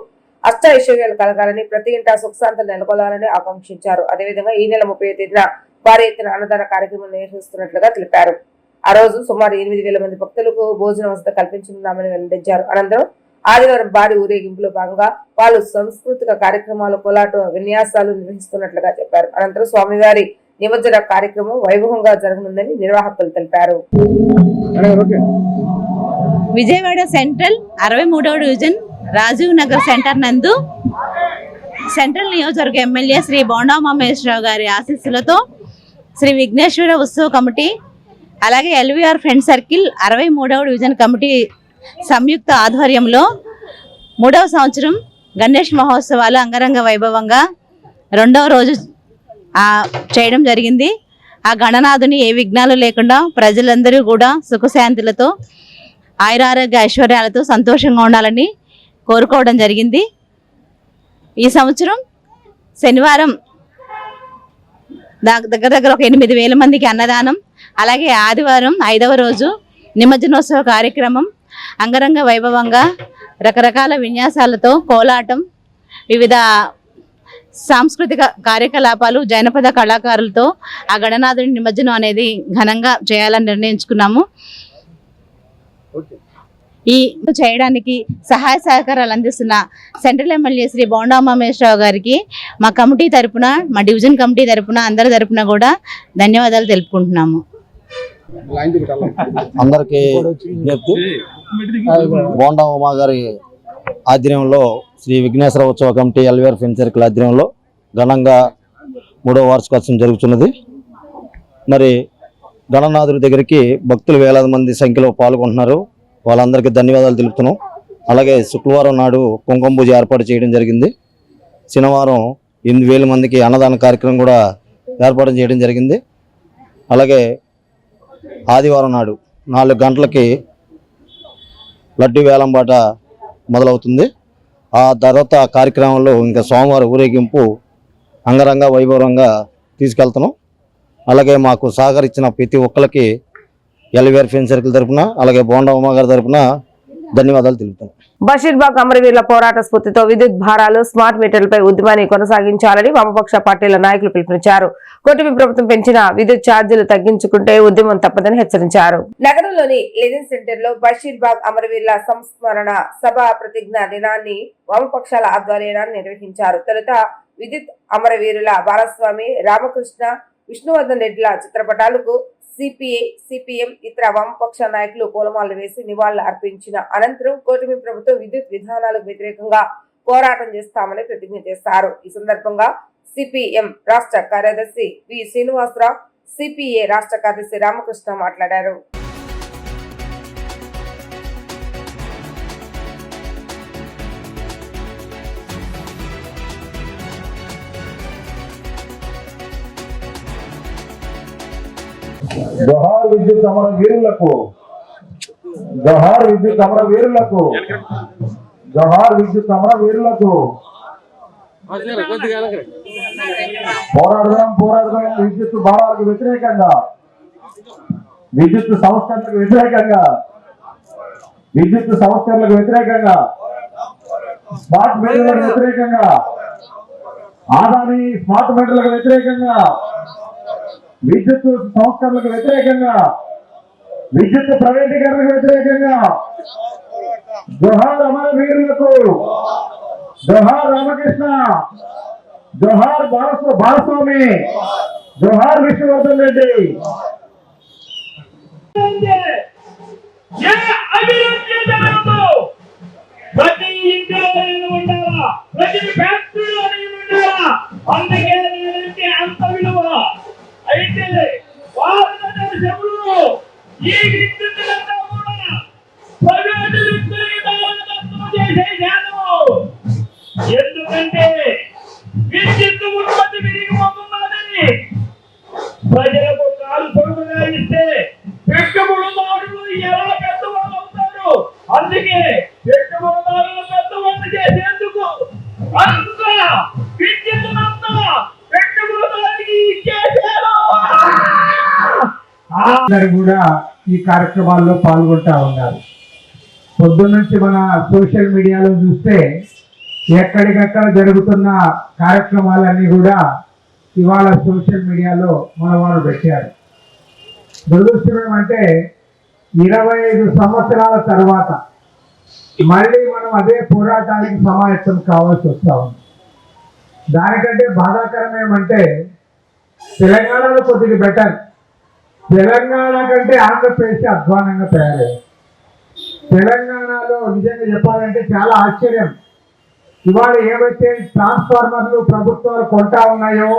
అష్ట ఐశ్వర్యాలు కలగాలని, ప్రతి ఇంటా సుఖశాంతులు నెలకొల్లాలని ఆకాంక్షించారు. అదేవిధంగా ఈ నెల 30వ తేదీన భారీ ఎత్తున అన్నదాన కార్యక్రమం నిర్వహిస్తున్నట్లుగా తెలిపారు. ఆ రోజు సుమారు 8,000 మంది భక్తులకు భోజన వసతి కల్పించనున్నామని వెల్లడించారు. అనంతరం ఆదివారం భారీ ఊరేగింపులో భాగంగా వాళ్ళు సాంస్కృతిక కార్యక్రమాలు, కోలాట విన్యాసాలు నిర్వహిస్తున్నట్లుగా చెప్పారు. అనంతరం స్వామివారి నిమజ్జన కార్యక్రమం వైభవంగా జరగనుందని నిర్వాహకులు తెలిపారు. విజయవాడ సెంట్రల్ 63వ డివిజన్ రాజీవ్ నగర్ సెంటర్ నందు సెంట్రల్ నియోజకవర్గ ఎమ్మెల్యే శ్రీ బోండా ఉమామహేశ్వరరావు గారి ఆశీస్సులతో శ్రీ విఘ్నేశ్వర ఉత్సవ కమిటీ, అలాగే ఎల్వీఆర్ ఫ్రెండ్ సర్కిల్ 63వ డివిజన్ కమిటీ సంయుక్త ఆధ్వర్యంలో 3వ సంవత్సరం గణేష్ మహోత్సవాలు అంగరంగ వైభవంగా 2వ రోజు చేయడం జరిగింది. ఆ గణనాథుని ఏ విఘ్నాలు లేకుండా ప్రజలందరూ కూడా సుఖశాంతులతో, ఆయురారోగ్య ఐశ్వర్యాలతో సంతోషంగా ఉండాలని కోరుకోవడం జరిగింది. ఈ సంవత్సరం శనివారం దగ్గర ఒక 8,000 మందికి అన్నదానం, అలాగే ఆదివారం 5వ రోజు నిమజ్జనోత్సవ కార్యక్రమం అంగరంగ వైభవంగా రకరకాల విన్యాసాలతో, కోలాటం, వివిధ సాంస్కృతిక కార్యకలాపాలు, జానపద కళాకారులతో ఆ గణనాథుని నిమజ్జనం అనేది ఘనంగా చేయాలని నిర్ణయించుకున్నాము. ఈ చేయడానికి సహాయ సహకారాలు అందిస్తున్న సెంట్రల్ ఎమ్మెల్యే శ్రీ బోండా ఉమామహేశ్వరరావు గారికి మా కమిటీ తరపున, మా డివిజన్ కమిటీ తరపున, అందరి తరపున కూడా ధన్యవాదాలు తెలుపుకుంటున్నాము. అందరికీ విజ్ఞప్తి, బోండా ఉమా గారి ఆధ్వర్యంలో శ్రీ విఘ్నేశ్వర ఉత్సవ కమిటీ ఎల్వీఆర్ ఫ్రెండ్ సర్కిల్ ఆధ్వర్యంలో ఘనంగా 3వ వార్షికోత్సవం జరుగుతున్నది. మరి గణనాథుడి దగ్గరికి భక్తులు వేలాది మంది సంఖ్యలో పాల్గొంటున్నారు. వాళ్ళందరికీ ధన్యవాదాలు తెలుపుతున్నాం. అలాగే శుక్రవారం నాడు కుంకుమ పూజ ఏర్పాటు చేయడం జరిగింది. శనివారం 8,000 మందికి అన్నదాన కార్యక్రమం కూడా ఏర్పాటు చేయడం జరిగింది. అలాగే ఆదివారం నాడు 4 గంటలకి లడ్డు వేలంపాట మొదలవుతుంది. ఆ తర్వాత కార్యక్రమంలో ఇంకా సోమవారం ఊరేగింపు అంగరంగ వైభవంగా తీసుకెళ్తున్నాం. అలాగే మాకు సహకరించిన ప్రతి ఒక్కరికి ఎల్వీఆర్ ఫ్రెండ్ సర్కిల్ తరఫున అలాగే బోండా ఉమా గారి తరఫున ధన్యవాదాలు తెలుపుతున్నాం. బషీర్బాగ్ అమరవీరుల పోరాట స్ఫూర్తితో విద్యుత్ భారాలు స్మార్ట్ మీటర్లపై ఉద్యమాన్ని కొనసాగించాలని వామపక్ష పార్టీల నాయకులు పిలుపునిచ్చారు. కూటమి ప్రభుత్వం పెంచిన విద్యుత్ ఛార్జీలు తగ్గించుకుంటే ఉద్యమం తప్పదని హెచ్చరించారు. నగరంలోని లెనిన్ సెంటర్ లో బషీర్బాగ్ అమరవీరుల సంస్మరణ సభ ప్రతిజ్ఞ దినాన్ని వామపక్షాల ఆధ్వర్యాన నిర్వహించారు. తొలుత విద్యుత్ అమరవీరుల బాలస్వామి, రామకృష్ణ, విష్ణువర్ధన్ రెడ్డిల చిత్రపటాలకు సిపిఐ, సిపిఎం ఇతర వామపక్ష నాయకులు పూలమాలలు వేసి నివాళులు అర్పించిన అనంతరం కూటమి ప్రభుత్వం విద్యుత్ విధానాలకు వ్యతిరేకంగా పోరాటం చేస్తామని ప్రతిజ్ఞ చేశారు. ఈ సందర్భంగా సిపిఎం రాష్ట్ర కార్యదర్శి వి శ్రీనివాసరావు, సిపిఐ రాష్ట్ర కార్యదర్శి రామకృష్ణ మాట్లాడారు. జోహార్ విద్యుత్ అమర వీరులకు, జోహార్ విద్యుత్ అమర వీరులకు, జోహార్ విద్యుత్ అమర వీరులకు. పోరాడదాం పోరాడదాం విద్యుత్ భారాలకు వ్యతిరేకంగా, విద్యుత్ సంస్కరణలకు వ్యతిరేకంగా, విద్యుత్ సంస్కరణలకు వ్యతిరేకంగా, స్మార్ట్ మీటర్లకు వ్యతిరేకంగా, ఆదాని స్మార్ట్ మీటర్లకు వ్యతిరేకంగా, విద్యుత్ సంస్కరణలకు వ్యతిరేకంగా, విద్యుత్ ప్రైవేటీకరణకు వ్యతిరేకంగా. జోహార్ అమరవీరులకు, జోహార్ రామకృష్ణ, జోహార్ బాలస్వామి, జోహార్ విష్ణువర్ధన్ రెడ్డి. ప్రతి ఇంట్లో ఉండాలా, ప్రతి ఫ్యాక్టరీలో ఉండాలా. అందుకే నేనంటే అంత విలువ. అయితే భారతదేశంలో ఈ విద్యుత్తులంతా కూడా ప్రైవేటు వ్యక్తులకి దారాదత్తం చేసేశాను. ఎందుకంటే విద్యుత్ ఉత్పత్తి పెరిగిపోతున్నదని ప్రజలకు కాలు పొరుగుగా ఇస్తే పెట్టుబడిదారులు ఎలా పెద్దవాళ్ళు అవుతారు. అందుకే పెట్టుబడిదారులు పెద్దవాళ్ళు చేసేందుకు అంతా విద్యుత్తునంతా పెట్టుబడిదారికి ఇచ్చేశారు. అందరూ కూడా ఈ కార్యక్రమాల్లో పాల్గొంటా ఉన్నారు. పొద్దున్నుంచి మన సోషల్ మీడియాలో చూస్తే ఎక్కడికక్కడ జరుగుతున్న కార్యక్రమాలన్నీ కూడా ఇవాళ సోషల్ మీడియాలో మన వారు పెట్టారు. దురదృష్టం ఏమంటే 25 సంవత్సరాల తర్వాత మళ్ళీ మనం అదే పోరాటానికి సమాయత్తం కావాల్సి వస్తా ఉంది. దానికంటే బాధాకరం ఏమంటే తెలంగాణలో కొద్దిగా బెటర్, తెలంగాణ కంటే ఆంధ్రప్రదేశ్ అధ్వానంగా తయారయ్యాయి. తెలంగాణలో నిజంగా చెప్పాలంటే చాలా ఆశ్చర్యం. ఇవాళ ఏవైతే ట్రాన్స్ఫార్మర్లు ప్రభుత్వాలు కొంటా ఉన్నాయో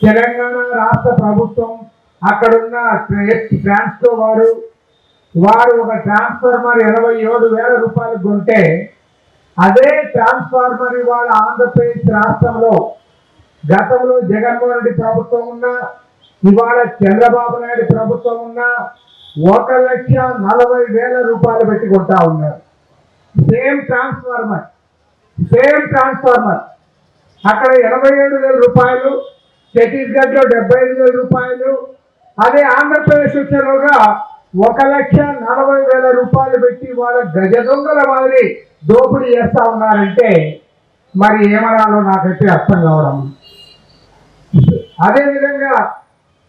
తెలంగాణ రాష్ట్ర ప్రభుత్వం అక్కడున్న ట్రాన్స్కో వారు ఒక ట్రాన్స్ఫార్మర్ 87,000 రూపాయలు కొంటే అదే ట్రాన్స్ఫార్మర్ ఇవాళ ఆంధ్రప్రదేశ్ రాష్ట్రంలో గతంలో జగన్మోహన్ రెడ్డి ప్రభుత్వం ఉన్నా ఇవాళ చంద్రబాబు నాయుడు ప్రభుత్వం ఉన్నా 1,40,000 రూపాయలు పెట్టి కొంటా ఉన్నారు. సేమ్ ట్రాన్స్ఫార్మర్ అక్కడ 87,000 రూపాయలు, ఛత్తీస్గఢ్ లో 75,000 రూపాయలు. అదే ఆంధ్రప్రదేశ్ వచ్చేలోగా 1,40,000 రూపాయలు పెట్టి వాళ్ళ గజ దొంగల మాదిరి దోపిడీ చేస్తా ఉన్నారంటే మరి ఏమనాలో నాకైతే అర్థం కావడం. అదేవిధంగా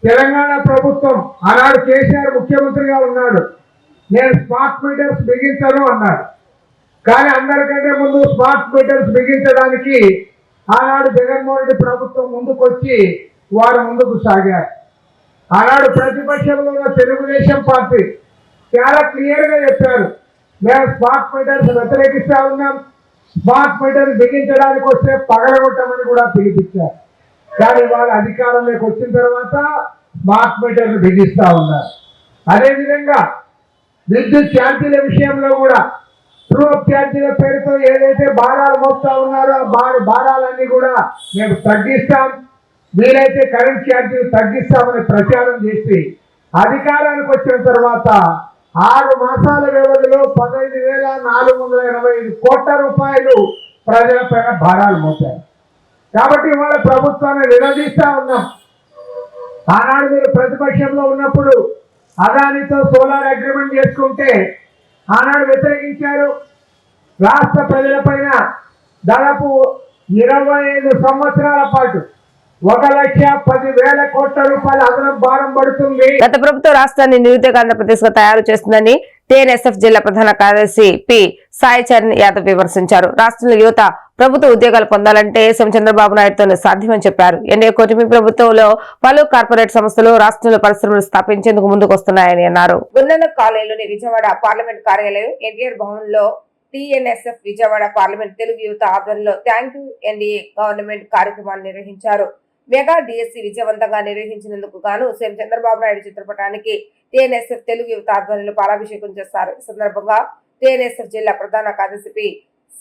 తెలంగాణ ప్రభుత్వం ఆనాడు కేసీఆర్ ముఖ్యమంత్రిగా ఉన్నాడు. నేను స్మార్ట్ మీటర్స్ బిగించను అన్నాడు. కానీ అందరికంటే ముందు స్మార్ట్ మీటర్స్ బిగించడానికి ఆనాడు జగన్మోహన్ రెడ్డి ప్రభుత్వం ముందుకొచ్చి వారు ముందుకు సాగారు. ఆనాడు ప్రతిపక్షంలో ఉన్న తెలుగుదేశం పార్టీ చాలా క్లియర్గా చెప్పారు, మేము స్మార్ట్ మీటర్స్ వ్యతిరేకిస్తా ఉన్నాం, స్మార్ట్ మీటర్ బిగించడానికి వస్తే పగలగొట్టమని కూడా పిలిపించారు. కానీ వాళ్ళ అధికారంలోకి వచ్చిన తర్వాత స్మార్ట్ మీటర్లు బిగిస్తా ఉన్నారు. అదేవిధంగా విద్యుత్ ఛార్జీల విషయంలో కూడా ట్రూ అప్ ఛార్జీల పేరుతో ఏదైతే భారాలు మోస్తా ఉన్నారో ఆ భారాలన్నీ కూడా మేము తగ్గిస్తాం, వీలైతే కరెంట్ ఛార్జీలు తగ్గిస్తామని ప్రచారం చేసి అధికారానికి వచ్చిన తర్వాత 6 మాసాల వ్యవధిలో 15,485 కోట్ల రూపాయలు ప్రజలపైన భారాలు మోపారు. కాబట్టి ఇవాళ ప్రభుత్వాన్ని నిలదీస్తా ఉన్నాం. ఆనాడు మీరు ప్రతిపక్షంలో ఉన్నప్పుడు అదానితో సోలార్ అగ్రిమెంట్ చేసుకుంటే ఆనాడు వ్యతిరేకించారు. రాష్ట్ర ప్రజలపైన దాదాపు 25 సంవత్సరాల పాటు 1,10,000 కోట్ల రూపాయల అదనపు భారం పడుతుంది. గత ప్రభుత్వం రాష్ట్రాన్ని నిరుద్యోగ ఆంధ్రప్రదేశ్ గా తయారు చేస్తుందని టీఎన్ఎస్ఎఫ్ జిల్లా ప్రధాన కార్యదర్శి పి సాయి చరణ్ యాదవ్ విమర్శించారు. రాష్ట్రంలో యువత ప్రభుత్వ ఉద్యోగాలు పొందాలంటే సీఎం చంద్రబాబు నాయుడుతోనే సాధ్యమని చెప్పారు. ఎన్డీఏ కూటమి ప్రభుత్వంలో పలు కార్పొరేట్ సంస్థలు రాష్ట్రంలో పరిశ్రమలు స్థాపించేందుకు ముందుకొస్తున్నాయని అన్నారు. గుండెల కాలేజీలోని విజయవాడ పార్లమెంట్ కార్యాలయం ఎన్టీఆర్ భవన్ లో టీఎన్ఎస్ఎఫ్ విజయవాడ పార్లమెంట్ తెలుగు యువత ఆధ్వర్యంలో థ్యాంక్ యూ ఎన్డీఏ గవర్నమెంట్ కార్యక్రమాన్ని నిర్వహించారు. మెగా డిఎస్సి విజయవంతంగా నిర్వహించినందుకు గాను సీఎం చంద్రబాబు నాయుడు చిత్రపటానికి టీఎన్ఎస్ఎఫ్ తెలుగు యువత ఆధ్వర్యంలో పాలాభిషేకం చేస్తారు. ఈ సందర్భంగా టీఎన్ఎస్ఎఫ్ జిల్లా ప్రధాన కార్యదర్శి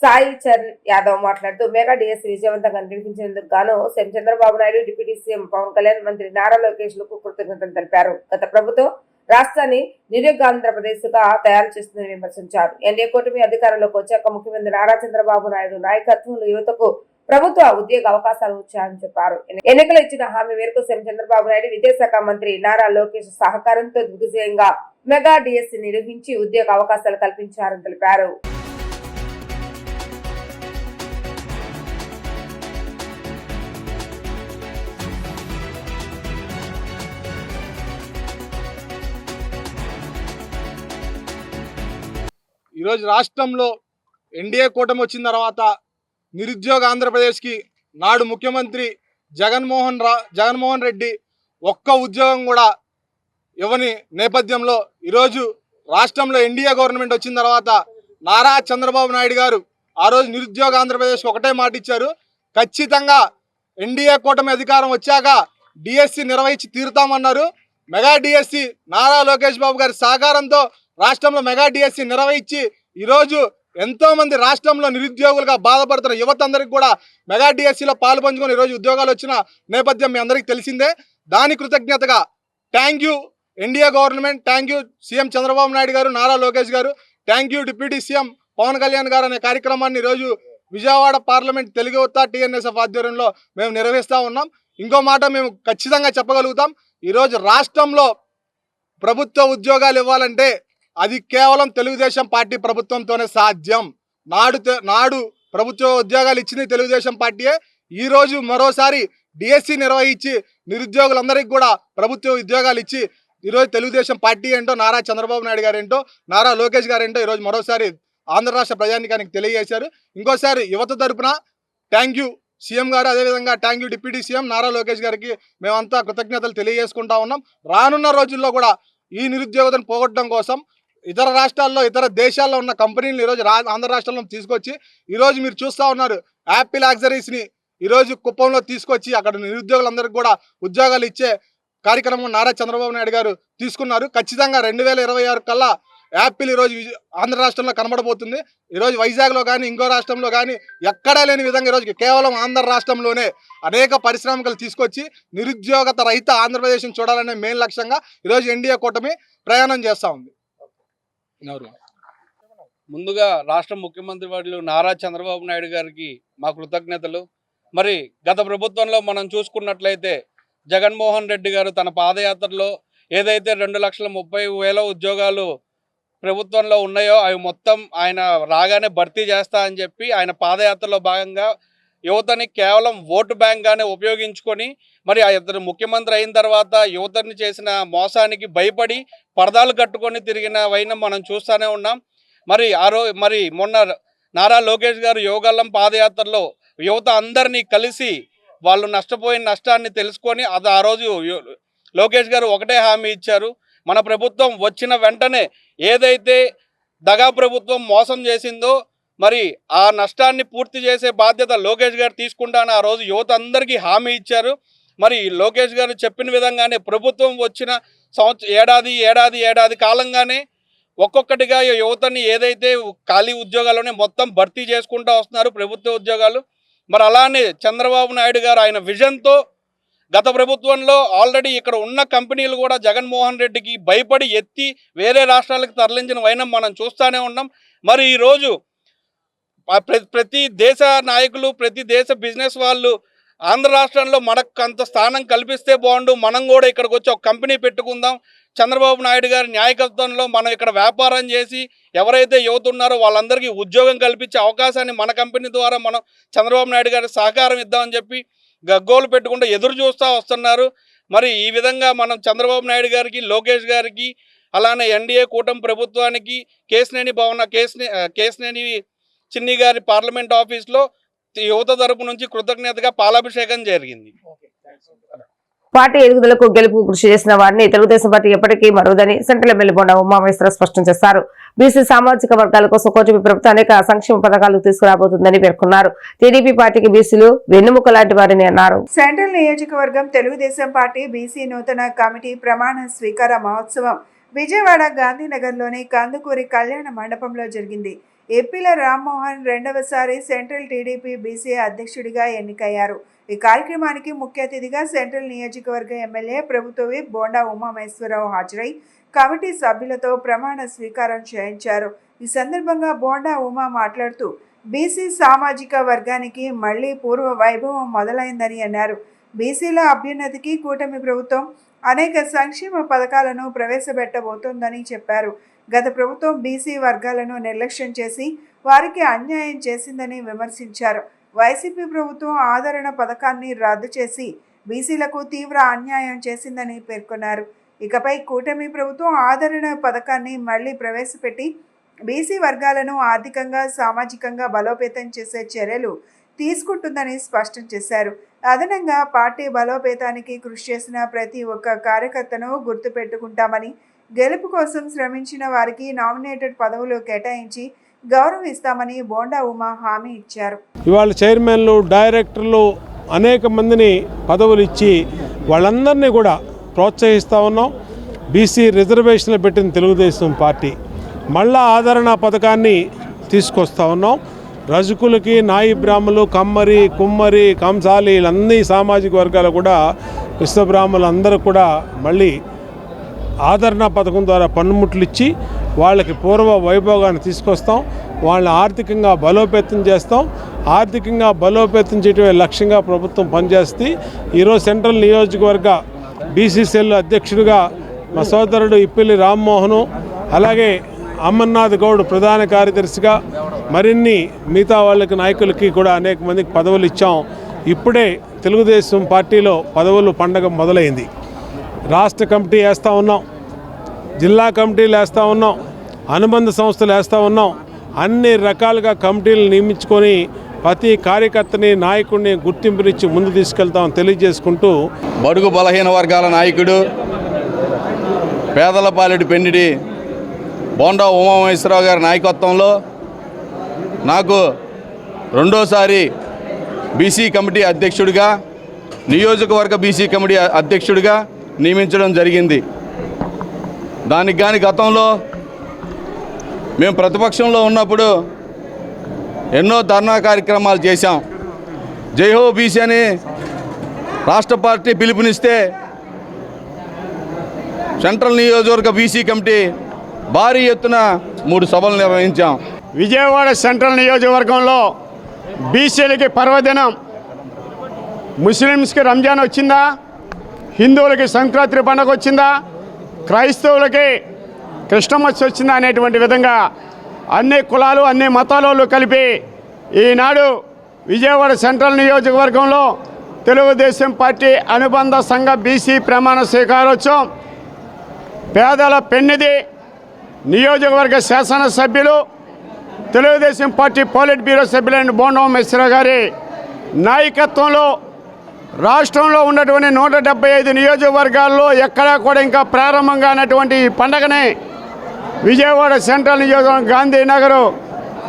సాయి చరణ్ యాదవ్ మాట్లాడుతూ మెగా డిఎస్సి విజయవంతంగా నిర్వహించినందుకు గాను CM Chandrababu Naidu, deputy CM Pawan Kalyan, మంత్రి నారా లోకేష్ లకు కృతజ్ఞతలు తెలిపారు. గత ప్రభుత్వం రాష్ట్రాన్ని నిరుద్యోగ ఆంధ్రప్రదేశ్ గా తయారు చేస్తుందని విమర్శించారు. ఎన్డీఏ కూటమి అధికారంలోకి వచ్చాక ముఖ్యమంత్రి నారా చంద్రబాబు నాయుడు నాయకత్వంలో యువతకు ప్రభుత్వ ఉద్యోగ అవకాశాలు వచ్చాయని చెప్పారు. ఎన్నికలు ఇచ్చిన హామీ మేరకు సీఎం చంద్రబాబు నాయుడు, విద్యాశాఖ మంత్రి నారా లోకేష్ సహకారంతో దిగ్విజయంగా మెగా డిఎస్సి నిర్వహించి ఉద్యోగ అవకాశాలు కల్పించారని తెలిపారు. ఈరోజు రాష్ట్రంలో ఎన్డీఏ కూటమి వచ్చిన తర్వాత నిరుద్యోగ ఆంధ్రప్రదేశ్కి నాడు ముఖ్యమంత్రి జగన్మోహన్ రెడ్డి ఒక్క ఉద్యోగం కూడా ఇవ్వని నేపథ్యంలో ఈరోజు రాష్ట్రంలో ఎన్డీఏ గవర్నమెంట్ వచ్చిన తర్వాత నారా చంద్రబాబు నాయుడు గారు ఆ రోజు నిరుద్యోగ ఆంధ్రప్రదేశ్కి ఒకటే మాట ఇచ్చారు, ఖచ్చితంగా ఎన్డీఏ కూటమి అధికారం వచ్చాక డిఎస్సి నిర్వహించి తీరుతామన్నారు. మెగా డిఎస్సి నారా లోకేష్ బాబు గారి సహకారంతో రాష్ట్రంలో మెగా డిఎస్సి నిర్వహించి ఈరోజు ఎంతో మంది రాష్ట్రంలో నిరుద్యోగులుగా బాధపడుతున్న యువత అందరికి కూడా మెగా డిఎస్సిలో పాలు పంచుకొని ఈరోజు ఉద్యోగాలు వచ్చిన నేపథ్యం మీ అందరికీ తెలిసిందే. దాని కృతజ్ఞతగా thank you NDA government, thank you CM Chandrababu Naidu గారు, నారా లోకేష్ గారు, thank you deputy CM Pawan Kalyan గారు అనే కార్యక్రమాన్ని ఈరోజు విజయవాడ పార్లమెంట్ తెలుగు యువత టీఎన్ఎస్ఎఫ్ ఆధ్వర్యంలో మేము నిర్వహిస్తూ ఉన్నాం. ఇంకో మాట మేము ఖచ్చితంగా చెప్పగలుగుతాం, ఈరోజు రాష్ట్రంలో ప్రభుత్వ ఉద్యోగాలు ఇవ్వాలంటే అది కేవలం తెలుగుదేశం పార్టీ ప్రభుత్వంతోనే సాధ్యం. నాడు ప్రభుత్వ ఉద్యోగాలు ఇచ్చింది తెలుగుదేశం పార్టీయే. ఈరోజు మరోసారి డిఎస్సి నిర్వహించి నిరుద్యోగులందరికీ కూడా ప్రభుత్వ ఉద్యోగాలు ఇచ్చి ఈరోజు తెలుగుదేశం పార్టీ ఏంటో, నారా చంద్రబాబు నాయుడు గారు ఏంటో, నారా లోకేష్ గారు ఏంటో ఈరోజు మరోసారి ఆంధ్ర రాష్ట్ర ప్రజానికానికి తెలియజేశారు. ఇంకోసారి యువత తరపున థ్యాంక్ యూ సీఎం గారు, అదేవిధంగా thank you deputy CM Nara Lokesh గారికి మేమంతా కృతజ్ఞతలు తెలియజేసుకుంటా ఉన్నాం. రానున్న రోజుల్లో కూడా ఈ నిరుద్యోగతను పోగొట్టడం కోసం ఇతర రాష్ట్రాల్లో, ఇతర దేశాల్లో ఉన్న కంపెనీలను ఈరోజు ఆంధ్ర రాష్ట్రంలో తీసుకొచ్చి ఈరోజు మీరు చూస్తూ ఉన్నారు యాపిల్ యాక్సరీస్ని ఈరోజు కుప్పంలో తీసుకొచ్చి అక్కడ నిరుద్యోగులందరికీ కూడా ఉద్యోగాలు ఇచ్చే కార్యక్రమం నారా చంద్రబాబు నాయుడు గారు తీసుకున్నారు. ఖచ్చితంగా 2026 కల్లా యాపిల్ ఈరోజు ఆంధ్ర రాష్ట్రంలో కనబడబోతుంది. ఈరోజు వైజాగ్లో కానీ ఇంకో రాష్ట్రంలో కానీ ఎక్కడా లేని విధంగా ఈరోజు కేవలం ఆంధ్ర రాష్ట్రంలోనే అనేక పరిశ్రమలు తీసుకొచ్చి నిరుద్యోగత రహిత ఆంధ్రప్రదేశ్ని చూడాలనే మెయిన్ లక్ష్యంగా ఈరోజు ఎన్డీఏ కూటమి ప్రయాణం చేస్తూ ఉంది. ముందుగా రాష్ట్ర ముఖ్యమంత్రి వర్యులు నారా చంద్రబాబు నాయుడు గారికి మా కృతజ్ఞతలు. మరి గత ప్రభుత్వంలో మనం చూసుకున్నట్లయితే జగన్మోహన్ రెడ్డి గారు తన పాదయాత్రలో ఏదైతే 2,30,000 ఉద్యోగాలు ప్రభుత్వంలో ఉన్నాయో అవి మొత్తం ఆయన రాగానే భర్తీ చేస్తా అని చెప్పి ఆయన పాదయాత్రలో భాగంగా యువతని కేవలం ఓటు బ్యాంక్గానే ఉపయోగించుకొని మరి ఇతను ముఖ్యమంత్రి అయిన తర్వాత యువతని చేసిన మోసానికి భయపడి పరదాలు కట్టుకొని తిరిగిన వైనం మనం చూస్తూనే ఉన్నాం. మరి మొన్న నారా లోకేష్ గారు యువగల్లం పాదయాత్రలో యువత అందరినీ కలిసి వాళ్ళు నష్టపోయిన నష్టాన్ని తెలుసుకొని ఆ రోజు లోకేష్ గారు ఒకటే హామీ ఇచ్చారు, మన ప్రభుత్వం వచ్చిన వెంటనే ఏదైతే దగా ప్రభుత్వం మోసం చేసిందో మరి ఆ నష్టాన్ని పూర్తి చేసే బాధ్యత లోకేష్ గారు తీసుకుంటానని ఆ రోజు యువత అందరికీ హామీ ఇచ్చారు. మరి లోకేష్ గారు చెప్పిన విధంగానే ప్రభుత్వం వచ్చిన ఏడాది కాలంగానే ఒక్కొక్కటిగా యువతని ఏదైతే ఖాళీ ఉద్యోగాలునే మొత్తం భర్తీ చేసుకుంటూ వస్తున్నారు ప్రభుత్వ ఉద్యోగాలు. మరి అలానే చంద్రబాబు నాయుడు గారు ఆయన విజన్తో గత ప్రభుత్వంలో ఆల్రెడీ ఇక్కడ ఉన్న కంపెనీలు కూడా జగన్మోహన్ రెడ్డికి భయపడి ఎత్తి వేరే రాష్ట్రాలకు తరలించిన వైనం మనం చూస్తూనే ఉన్నాం. మరి ఈరోజు ప్రతి దేశ నాయకులు, ప్రతి దేశ బిజినెస్ వాళ్ళు ఆంధ్ర రాష్ట్రంలో మనకు అంత స్థానం కల్పిస్తే బాగుండు, మనం కూడా ఇక్కడికి వచ్చి ఒక కంపెనీ పెట్టుకుందాం, చంద్రబాబు నాయుడు గారి నాయకత్వంలో మనం ఇక్కడ వ్యాపారం చేసి ఎవరైతే యువత ఉన్నారో వాళ్ళందరికీ ఉద్యోగం కల్పించే అవకాశాన్ని మన కంపెనీ ద్వారా మనం చంద్రబాబు నాయుడు గారికి సహకారం ఇద్దామని చెప్పి గగ్గోలు పెట్టుకుంటూ ఎదురు చూస్తూ వస్తున్నారు. మరి ఈ విధంగా మనం చంద్రబాబు నాయుడు గారికి, లోకేష్ గారికి, అలానే ఎన్డీఏ కూటమి ప్రభుత్వానికి, కేశినేని చిన్ని గారి పార్లమెంట్ ఆఫీస్లో యువత తరపు నుంచి కృతజ్ఞతగా పాలాభిషేకం జరిగింది. పార్టీ ఎదుగుదలకు గెలుపుకు కృషి చేసిన వారిని తెలుగుదేశం పార్టీ ఎప్పటికీ మరువదని సెంట్రల్ ఎమ్మెల్యే బొండా ఉమామహేశ్వరరావు స్పష్టం చేశారు. బీసీ సామాజిక వర్గాల కోసం కూటమి ప్రభుత్వం అనేక సంక్షేమ పథకాలు తీసుకురాబోతుందని పేర్కొన్నారు. టీడీపీ పార్టీకి బీసీలు వెన్నుముక లాంటి వారిని అన్నారు. సెంట్రల్ నియోజకవర్గం తెలుగుదేశం పార్టీ బీసీ నూతన కమిటీ ప్రమాణ స్వీకార మహోత్సవం విజయవాడ గాంధీనగర్లోని కందుకూరి కళ్యాణ మండపంలో జరిగింది. ఏపీల రామ్మోహన్ రెండవసారి సెంట్రల్ టీడీపీ బీసీ అధ్యక్షుడిగా ఎన్నికయ్యారు. ఈ కార్యక్రమానికి ముఖ్య అతిథిగా సెంట్రల్ నియోజకవర్గ ఎమ్మెల్యే ప్రభుత్వ విప్ బోండా ఉమామహేశ్వరరావు హాజరై కమిటీ సభ్యులతో ప్రమాణ స్వీకారం చేయించారు. ఈ సందర్భంగా బోండా ఉమా మాట్లాడుతూ బీసీ సామాజిక వర్గానికి మళ్లీ పూర్వ వైభవం మొదలైందని అన్నారు. బీసీల అభ్యున్నతికి కూటమి ప్రభుత్వం అనేక సంక్షేమ పథకాలను ప్రవేశపెట్టబోతోందని చెప్పారు. గత ప్రభుత్వం బీసీ వర్గాలను నిర్లక్ష్యం చేసి వారికి అన్యాయం చేసిందని విమర్శించారు. వైసీపీ ప్రభుత్వం ఆదరణ పథకాన్ని రద్దు చేసి బీసీలకు తీవ్ర అన్యాయం చేసిందని పేర్కొన్నారు. ఇకపై కూటమి ప్రభుత్వం ఆదరణ పథకాన్ని మళ్లీ ప్రవేశపెట్టి బీసీ వర్గాలను ఆర్థికంగా, సామాజికంగా బలోపేతం చేసే చర్యలు తీసుకుంటుందని స్పష్టం చేశారు. అదనంగా పార్టీ బలోపేతానికి కృషి చేసిన ప్రతి ఒక్క కార్యకర్తను గుర్తుపెట్టుకుంటామని, గెలుపు కోసం శ్రమించిన వారికి నామినేటెడ్ పదవులు కేటాయించి గౌరవిస్తామని బోండా ఉమా హామీ ఇచ్చారు. ఇవాళ చైర్మన్లు, డైరెక్టర్లు అనేక మందిని పదవులు ఇచ్చి వాళ్ళందరినీ కూడా ప్రోత్సహిస్తూ ఉన్నాం. బీసీ రిజర్వేషన్లు పెట్టిన తెలుగుదేశం పార్టీ మళ్ళా ఆదరణ పథకాన్ని తీసుకొస్తా ఉన్నాం. రజకులకి, నాయి బ్రాహ్మలు, కమ్మరి, కుమ్మరి, కంసాలి వీళ్ళన్నీ సామాజిక వర్గాలు కూడా, విశ్వబ్రాహ్మణులు అందరూ కూడా మళ్ళీ ఆదరణ పథకం ద్వారా పన్నుముట్లు ఇచ్చి వాళ్ళకి పూర్వ వైభోగాన్ని తీసుకొస్తాం. వాళ్ళని ఆర్థికంగా బలోపేతం చేస్తాం. ఆర్థికంగా బలోపేతం చేయడమే లక్ష్యంగా ప్రభుత్వం పనిచేస్తుంది. ఈరోజు సెంట్రల్ నియోజకవర్గ బీసీసీఎల్ అధ్యక్షుడిగా మా సోదరుడు ఇప్పిల్లి రామ్మోహను, అలాగే అమర్నాథ్ గౌడ్ ప్రధాన కార్యదర్శిగా, మరిన్ని మిగతా వాళ్ళకి నాయకులకి కూడా అనేక మందికి పదవులు ఇచ్చాం. ఇప్పుడే తెలుగుదేశం పార్టీలో పదవులు పండగ మొదలైంది. రాష్ట్ర కమిటీ వేస్తూ ఉన్నాం, జిల్లా కమిటీలు వేస్తూ ఉన్నాం, అనుబంధ సంస్థలు వేస్తూ ఉన్నాం. అన్ని రకాలుగా కమిటీలు నియమించుకొని ప్రతి కార్యకర్తని, నాయకుడిని గుర్తింపునిచ్చి ముందు తీసుకెళ్తామని తెలియజేసుకుంటూ, బడుగు బలహీన వర్గాల నాయకుడు, పేదల పాలెడు పెండిడి బోండా ఉమామహేశ్వరరావు గారి నాయకత్వంలో నాకు రెండోసారి బీసీ కమిటీ అధ్యక్షుడిగా, నియోజకవర్గ బీసీ కమిటీ అధ్యక్షుడిగా నియమించడం జరిగింది. దానికి కానీ గతంలో మేము ప్రతిపక్షంలో ఉన్నప్పుడు ఎన్నో ధర్నా కార్యక్రమాలు చేశాం. జైహో బీసీ అని రాష్ట్ర పార్టీ పిలుపునిస్తే సెంట్రల్ నియోజకవర్గ బీసీ కమిటీ భారీ ఎత్తున 3 సభలు నిర్వహించాం. విజయవాడ సెంట్రల్ నియోజకవర్గంలో బీసీలకి పర్వదినం. ముస్లిమ్స్కి రంజాన్ వచ్చిందా, హిందువులకి సంక్రాంతి పండుగ వచ్చిందా, క్రైస్తవులకి క్రిస్టమస్ వచ్చిందా అనేటువంటి విధంగా అన్ని కులాలు, అన్ని మతాలు కలిపి ఈనాడు విజయవాడ సెంట్రల్ నియోజకవర్గంలో తెలుగుదేశం పార్టీ అనుబంధ సంఘ బీసీ ప్రమాణ స్వీకారోత్సవం పేదల పెన్నిది నియోజకవర్గ శాసనసభ్యులు, తెలుగుదేశం పార్టీ పోలిట్ బ్యూరో సభ్యులైన బోండా ఉమామహేశ్వరరావు గారి నాయకత్వంలో రాష్ట్రంలో ఉన్నటువంటి 175 నియోజకవర్గాల్లో ఎక్కడా కూడా ఇంకా ప్రారంభం కానటువంటి ఈ పండగని విజయవాడ సెంట్రల్ నియోజకవర్గం గాంధీనగర్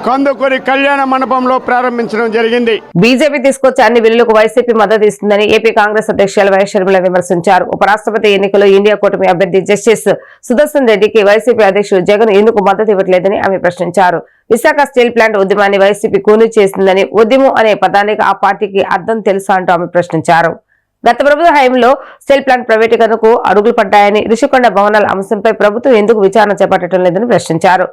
కందుకూరి కళ్యాణ మండపంలో ప్రారంభించడం జరిగింది. బీజేపీ తీసుకొచ్చే అన్ని బిల్లులకు వైసీపీ మద్దతు ఇస్తుందని ఏపీ కాంగ్రెస్ అధ్యక్షులు వైఎస్ షర్మిల విమర్శించారు. ఉపరాష్ట్రపతి ఎన్నికల్లో ఇండియా కూటమి అభ్యర్థి జస్టిస్ సుదర్శన్ రెడ్డికి వైసీపీ అధ్యక్షుడు జగన్ ఎందుకు మద్దతు ఇవ్వట్లేదని ఆమె ప్రశ్నించారు. విశాఖ స్టీల్ ప్లాంట్ ఉద్యమాన్ని వైసీపీ కూని చేసిందని, ఉద్యమం అనే పదానికి ఆ పార్టీకి అర్థం తెలుసా అంటూ ఆమె ప్రశ్నించారు. గత ప్రభుత్వ హయాంలో స్టీల్ ప్లాంట్ ప్రైవేటీకరణకు అడుగులు పడ్డాయని, ఋషికొండ భవనాల అంశంపై ప్రభుత్వం ఎందుకు విచారణ చేపట్టడం లేదని ప్రశ్నించారు.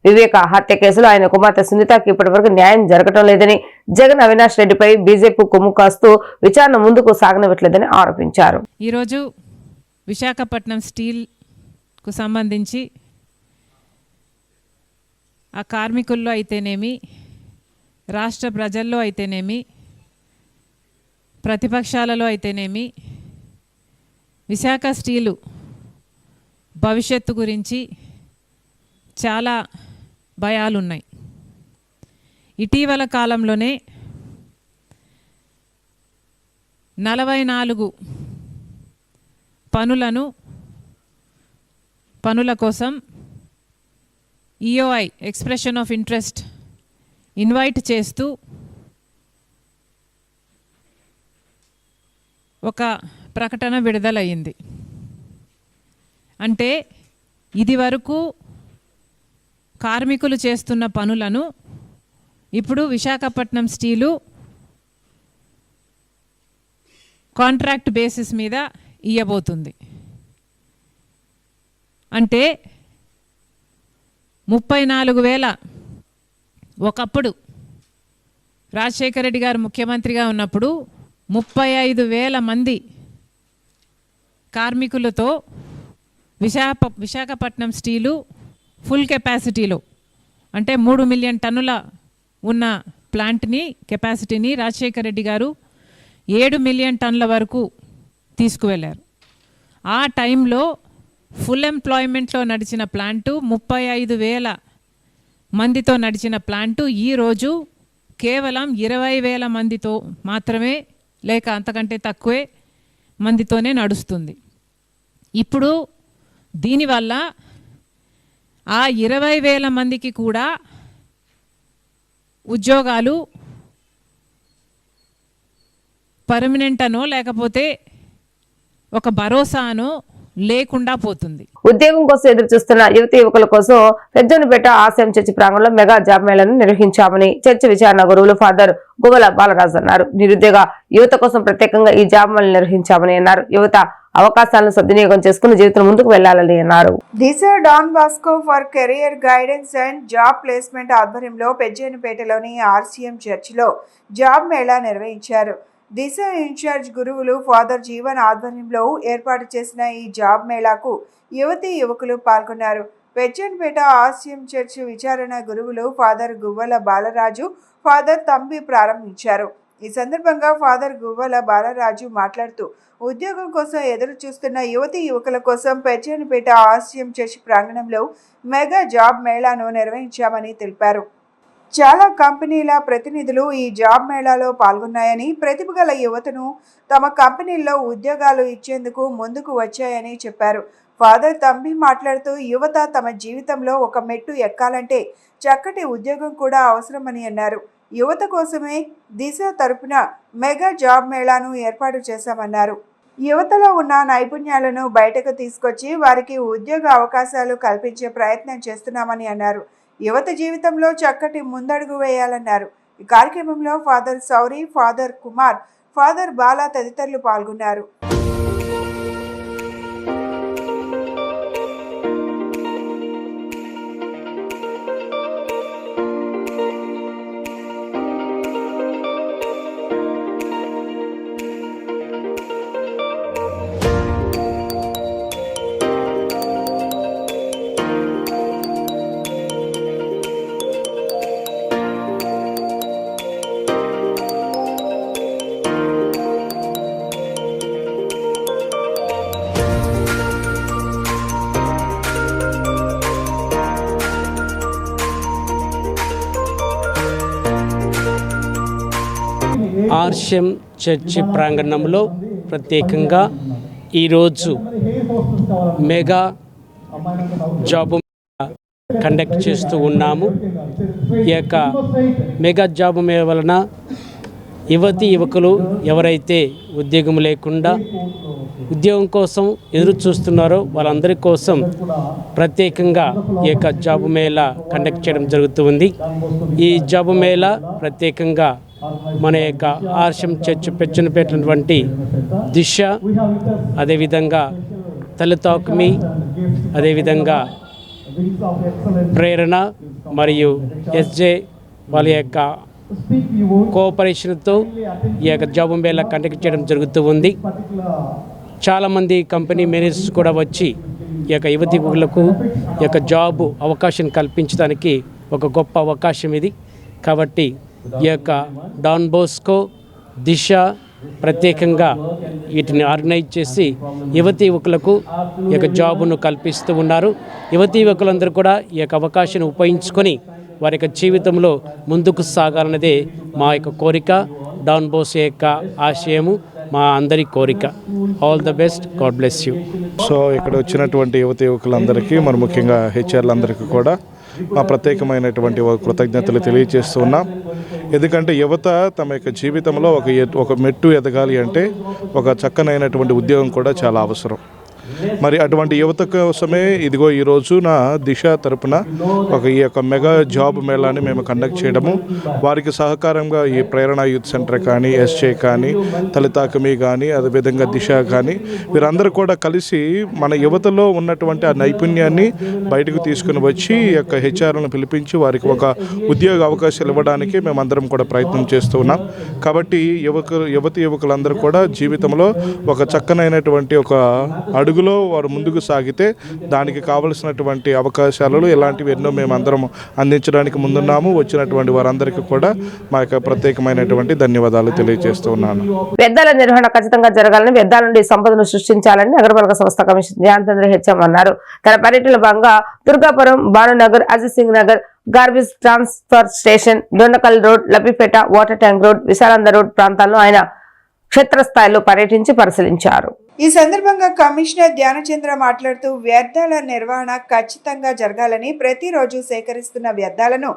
వివేక హత్య కేసులో ఆయన కుమార్తె సునీతకి ఇప్పటివరకు న్యాయం జరగటం లేదని, జగన్ అవినాష్ రెడ్డిపై బీజేపీ కొమ్ము కాస్తూ విచారణ ముందుకు సాగనివ్వట్లేదని ఆరోపించారు. ఈరోజు విశాఖపట్నం స్టీల్కు సంబంధించి ఆ కార్మికుల్లో అయితేనేమి, రాష్ట్ర ప్రజల్లో అయితేనేమి, ప్రతిపక్షాలలో అయితేనేమి విశాఖ స్టీలు భవిష్యత్తు గురించి చాలా భయాలున్నాయి. ఇటీవల కాలంలోనే 44 పనుల కోసం EOI expression of interest invite చేస్తూ ఒక ప్రకటన విడుదలయ్యింది. అంటే ఇది వరకు కార్మికులు చేస్తున్న పనులను ఇప్పుడు విశాఖపట్నం స్టీలు కాంట్రాక్ట్ బేసిస్ మీద ఇయ్యబోతుంది. అంటే 34,000 ఒకప్పుడు రాజశేఖర రెడ్డి గారు ముఖ్యమంత్రిగా ఉన్నప్పుడు 35,000 మంది కార్మికులతో విశాఖపట్నం స్టీలు ఫుల్ కెపాసిటీలో, అంటే 3 మిలియన్ టన్నుల ఉన్న ప్లాంట్ని కెపాసిటీని రాజశేఖర రెడ్డి గారు 7 మిలియన్ టన్నుల వరకు తీసుకువెళ్ళారు. ఆ టైంలో ఫుల్ ఎంప్లాయ్మెంట్లో నడిచిన ప్లాంటు, 35,000 మందితో నడిచిన ప్లాంటు ఈరోజు కేవలం 20,000 మందితో మాత్రమే, లేక అంతకంటే తక్కువే మందితోనే నడుస్తుంది. ఇప్పుడు దీనివల్ల ఆ 20,000 మందికి కూడా ఉద్యోగాలు పర్మనెంట్ అనో లేకపోతే ఒక భరోసానో లేకుండా పోతుంది. ఉద్యోగం కోసం ఎదురు చూస్తున్న యువతి యువకుల కోసం పెద్దనపేట ఆశయం చర్చి ప్రాంగణంలో మెగా జాబ్ మేళాను నిర్వహించామని చర్చి విచారణ గురువులు ఫాదర్ గువ్వల బాలరాజు అన్నారు. నిరుద్యోగ యువత కోసం ప్రత్యేకంగా ఈ జాబ్ మేళా నిర్వహించామని అన్నారు. యువత అవకాశాలను సద్వినియోగం చేసుకుని జీవితం ముందుకు వెళ్లాలని అన్నారు. Disha Don Bosco for career guidance and job placement ఆధ్వర్యంలో పెద్దనపేటలోని ఆర్సీఎం చర్చిలో జాబ్ మేళా నిర్వహించారు. దిశ ఇన్ఛార్జ్ గురువులు ఫాదర్ జీవన్ ఆధ్వర్యంలో ఏర్పాటు చేసిన ఈ జాబ్ మేళాకు యువతీ యువకులు పాల్గొన్నారు. పెద్దనపేట ఆర్సీఎం చర్చి విచారణ గురువులు ఫాదర్ గువ్వల బాలరాజు, ఫాదర్ తంబి ప్రారంభించారు. ఈ సందర్భంగా ఫాదర్ గువ్వల బాలరాజు మాట్లాడుతూ ఉద్యోగం కోసం ఎదురు చూస్తున్న యువతీ యువకుల కోసం పెద్దనపేట ఆర్సీఎం చర్చి ప్రాంగణంలో మెగా జాబ్ మేళాను నిర్వహించామని తెలిపారు. చాలా కంపెనీల ప్రతినిధులు ఈ జాబ్ మేళాలో పాల్గొన్నాయని, ప్రతిభ గల యువతను తమ కంపెనీల్లో ఉద్యోగాలు ఇచ్చేందుకు ముందుకు వచ్చాయని చెప్పారు. ఫాదర్ తంబి మాట్లాడుతూ యువత తమ జీవితంలో ఒక మెట్టు ఎక్కాలంటే చక్కటి ఉద్యోగం కూడా అవసరమని అన్నారు. యువత కోసమే దిశ తరపున మెగా జాబ్ మేళాను ఏర్పాటు చేశామన్నారు. యువతలో ఉన్న నైపుణ్యాలను బయటకు తీసుకొచ్చి వారికి ఉద్యోగ అవకాశాలు కల్పించే ప్రయత్నం చేస్తున్నామని అన్నారు. యువత జీవితంలో చక్కటి ముందడుగు వేయాలన్నారు. ఈ కార్యక్రమంలో ఫాదర్ సౌరి, ఫాదర్ కుమార్, ఫాదర్ బాలా తదితరులు పాల్గొన్నారు. ఆర్షం చర్చి ప్రాంగణంలో ప్రత్యేకంగా ఈరోజు మెగా జాబ్ కండక్ట్ చేస్తూ ఉన్నాము. ఈ యొక్క మెగా జాబ్ మేళ వలన యువకులు ఎవరైతే ఉద్యోగం లేకుండా ఉద్యోగం కోసం ఎదురు చూస్తున్నారో వాళ్ళందరి కోసం ప్రత్యేకంగా ఈ యొక్క జాబ్ మేళా కండక్ట్ చేయడం జరుగుతుంది. ఈ జాబ్ మేళా ప్రత్యేకంగా మన యొక్క ఆర్షం చర్చ్ పెచ్చున పెట్టినటువంటి దిశ, అదేవిధంగా తల్లితాకుమి, అదేవిధంగా ప్రేరణ మరియు ఎస్జే వాళ్ళ యొక్క కోఆపరేషన్తో ఈ యొక్క జాబ్ మేళా కండక్ట్ చేయడం జరుగుతూ ఉంది. చాలామంది కంపెనీ మేనేజర్స్ కూడా వచ్చి ఈ యొక్క యువకులకు ఈ యొక్క జాబ్ అవకాశం కల్పించడానికి ఒక గొప్ప అవకాశం ఇది. కాబట్టి ఈ యొక్క డాన్ బోస్కో, దిశ ప్రత్యేకంగా వీటిని ఆర్గనైజ్ చేసి యువకులకు ఈ యొక్క జాబును కల్పిస్తూ ఉన్నారు. యువకులందరూ కూడా ఈ యొక్క అవకాశాన్ని ఉపయోగించుకొని వారి యొక్క జీవితంలో ముందుకు సాగాలన్నదే మా యొక్క కోరిక, డాన్ బోస్ యొక్క ఆశయము, మా అందరి కోరిక. All the best, God bless you. So ఇక్కడ వచ్చినటువంటి యువకులందరికీ, మరి ముఖ్యంగా హెచ్ఆర్లందరికీ కూడా మా ప్రత్యేకమైనటువంటి కృతజ్ఞతలు తెలియజేస్తూ ఉన్నాం. ఎందుకంటే యువత తమ యొక్క జీవితంలో ఒక మెట్టు ఎదగాలి అంటే ఒక చక్కనైనటువంటి ఉద్యోగం కూడా చాలా అవసరం. మరి అటువంటి యువత కోసమే ఇదిగో ఈరోజు నా దిశ తరపున ఈ యొక్క మెగా జాబ్ మేళాని మేము కండక్ట్ చేయడము, వారికి సహకారంగా ఈ ప్రేరణ యూత్ సెంటర్ కానీ, ఎస్జే కానీ, తలితాకమి కానీ, అదేవిధంగా దిశ కానీ, వీరందరూ కూడా కలిసి మన యువతలో ఉన్నటువంటి ఆ నైపుణ్యాన్ని బయటకు తీసుకుని వచ్చి ఈ యొక్క హెచ్ఆర్లను పిలిపించి వారికి ఒక ఉద్యోగ అవకాశాలు ఇవ్వడానికి మేమందరం కూడా ప్రయత్నం చేస్తూ ఉన్నాం. కాబట్టి యువకులందరూ కూడా జీవితంలో ఒక చక్కనైనటువంటి ఒక అడుగులో వారు ముందుకు సాగితే దానికి కావలసినటువంటి అవకాశాలు ఇలాంటివి ఎన్నో మేమందరం అందించడానికి ముందున్నాము. వచ్చినటువంటి వారందరికీ కూడా మా యొక్క ప్రత్యేకమైనటువంటి ధన్యవాదాలు తెలియజేస్తూ ఉన్నాను. వ్యర్థాల నిర్వహణ ఖచ్చితంగా జరగాలని, వ్యర్థాల నుండి సంపదను సృష్టించాలని నగరపాలక సంస్థ కమిషనర్ ధ్యానచంద్ర హెచ్ఎం అన్నారు. తన పర్యటనలో భాగంగా Durgapuram, Bhanunagar, Ajit Singh Nagar, garbage transfer station, Dondakal road, Labbipeta, water tank road, Visalandhra road ప్రాంతాల్లో ఆయన క్షేత్రస్థాయిలో పర్యటించి పరిశీలించారు. ఈ సందర్భంగా కమిషనర్ ధ్యానచంద్ర మాట్లాడుతూ వ్యర్థాల నిర్వహణ ఖచ్చితంగా జరగాలని, ప్రతిరోజు సేకరిస్తున్న వ్యర్థాలను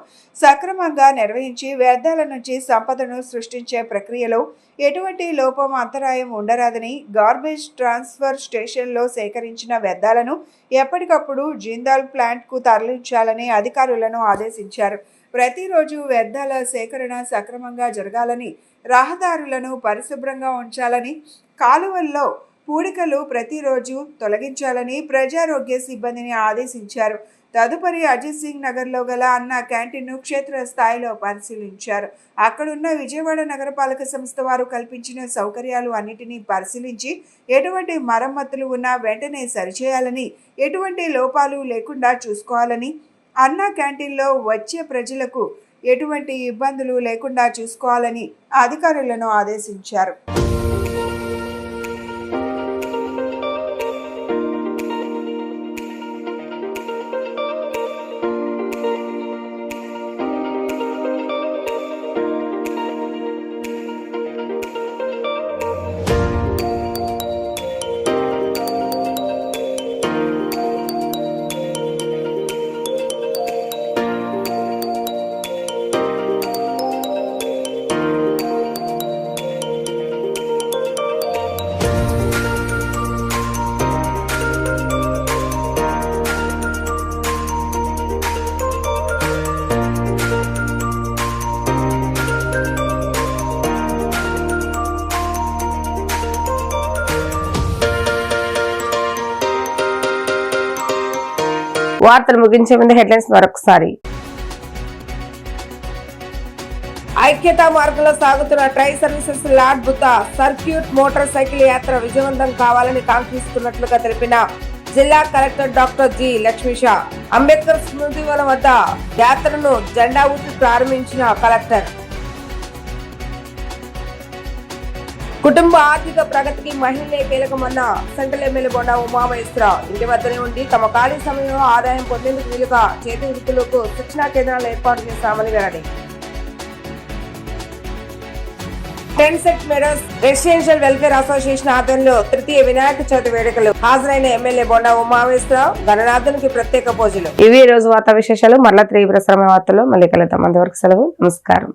సక్రమంగా నిర్వహించి వ్యర్థాల నుంచి సంపదను సృష్టించే ప్రక్రియలో ఎటువంటి లోపం, అంతరాయం ఉండరాదని, గార్బేజ్ ట్రాన్స్ఫర్ స్టేషన్లో సేకరించిన వ్యర్థాలను ఎప్పటికప్పుడు జిందాల్ ప్లాంట్కు తరలించాలని అధికారులను ఆదేశించారు. ప్రతిరోజు వ్యర్థాల సేకరణ సక్రమంగా జరగాలని, రహదారులను పరిశుభ్రంగా ఉంచాలని, కాలువల్లో పూడికలు ప్రతిరోజు తొలగించాలని ప్రజారోగ్య సిబ్బందిని ఆదేశించారు. తదుపరి అజిత్ సింగ్ నగర్లో గల అన్న క్యాంటీన్ను క్షేత్రస్థాయిలో పరిశీలించారు. అక్కడున్న విజయవాడ నగరపాలక సంస్థ వారు కల్పించిన సౌకర్యాలు అన్నిటినీ పరిశీలించి ఎటువంటి మరమ్మతులు ఉన్నా వెంటనే సరిచేయాలని, ఎటువంటి లోపాలు లేకుండా చూసుకోవాలని, అన్న క్యాంటీన్లో వచ్చే ప్రజలకు ఎటువంటి ఇబ్బందులు లేకుండా చూసుకోవాలని అధికారులను ఆదేశించారు. వార్తలు ముగించే ముందు హెడ్లైన్స్ మరొకసారి. ఐక్యతా మార్గంలో సాగుతున్న tri services lord Buddha circuit motorcycle యాత్ర విజయవంతం కావాలని కాంక్షిస్తున్నట్లుగా తెలిపిన జిల్లా collector doctor G Lakshmisha. Ambedkar Smriti Vanam వద్ద యాత్రను జెండా ఊపి ప్రారంభించిన కలెక్టర్. కుటుంబ ఆర్థిక ప్రగతికి మహిళలే కీలకమన్న సెంట్రల్ ఎమ్మెల్యే బొండా ఉమామహేశ్వరరావు. ఇంటి వద్దనే ఉండి తమ ఖాళీ సమయంలో ఆదాయం పొందేందుకు వీలుగా చేతి వృత్తులకు శిక్షణా కేంద్రాలు ఏర్పాటు చేశామని వెల్లడి. టెన్సెట్ మెడస్ రెసిడెన్షియల్ వెల్ఫేర్ అసోసియేషన్ ఆధ్వర్యంలో తృతీయ వినాయక చవితి వేడుకలు. హాజరైన ఎమ్మెల్యే బొండా ఉమామేశ్వరరావు, గణనాథునికి ప్రత్యేక పూజలు. ఇవి ఈ రోజు వార్తా విశేషాలు. మరలా 3 ప్రసారమైన వార్తల్లో మళ్ళీ కలుద్దాం. అంతవరకు సెలవు. నమస్కారం.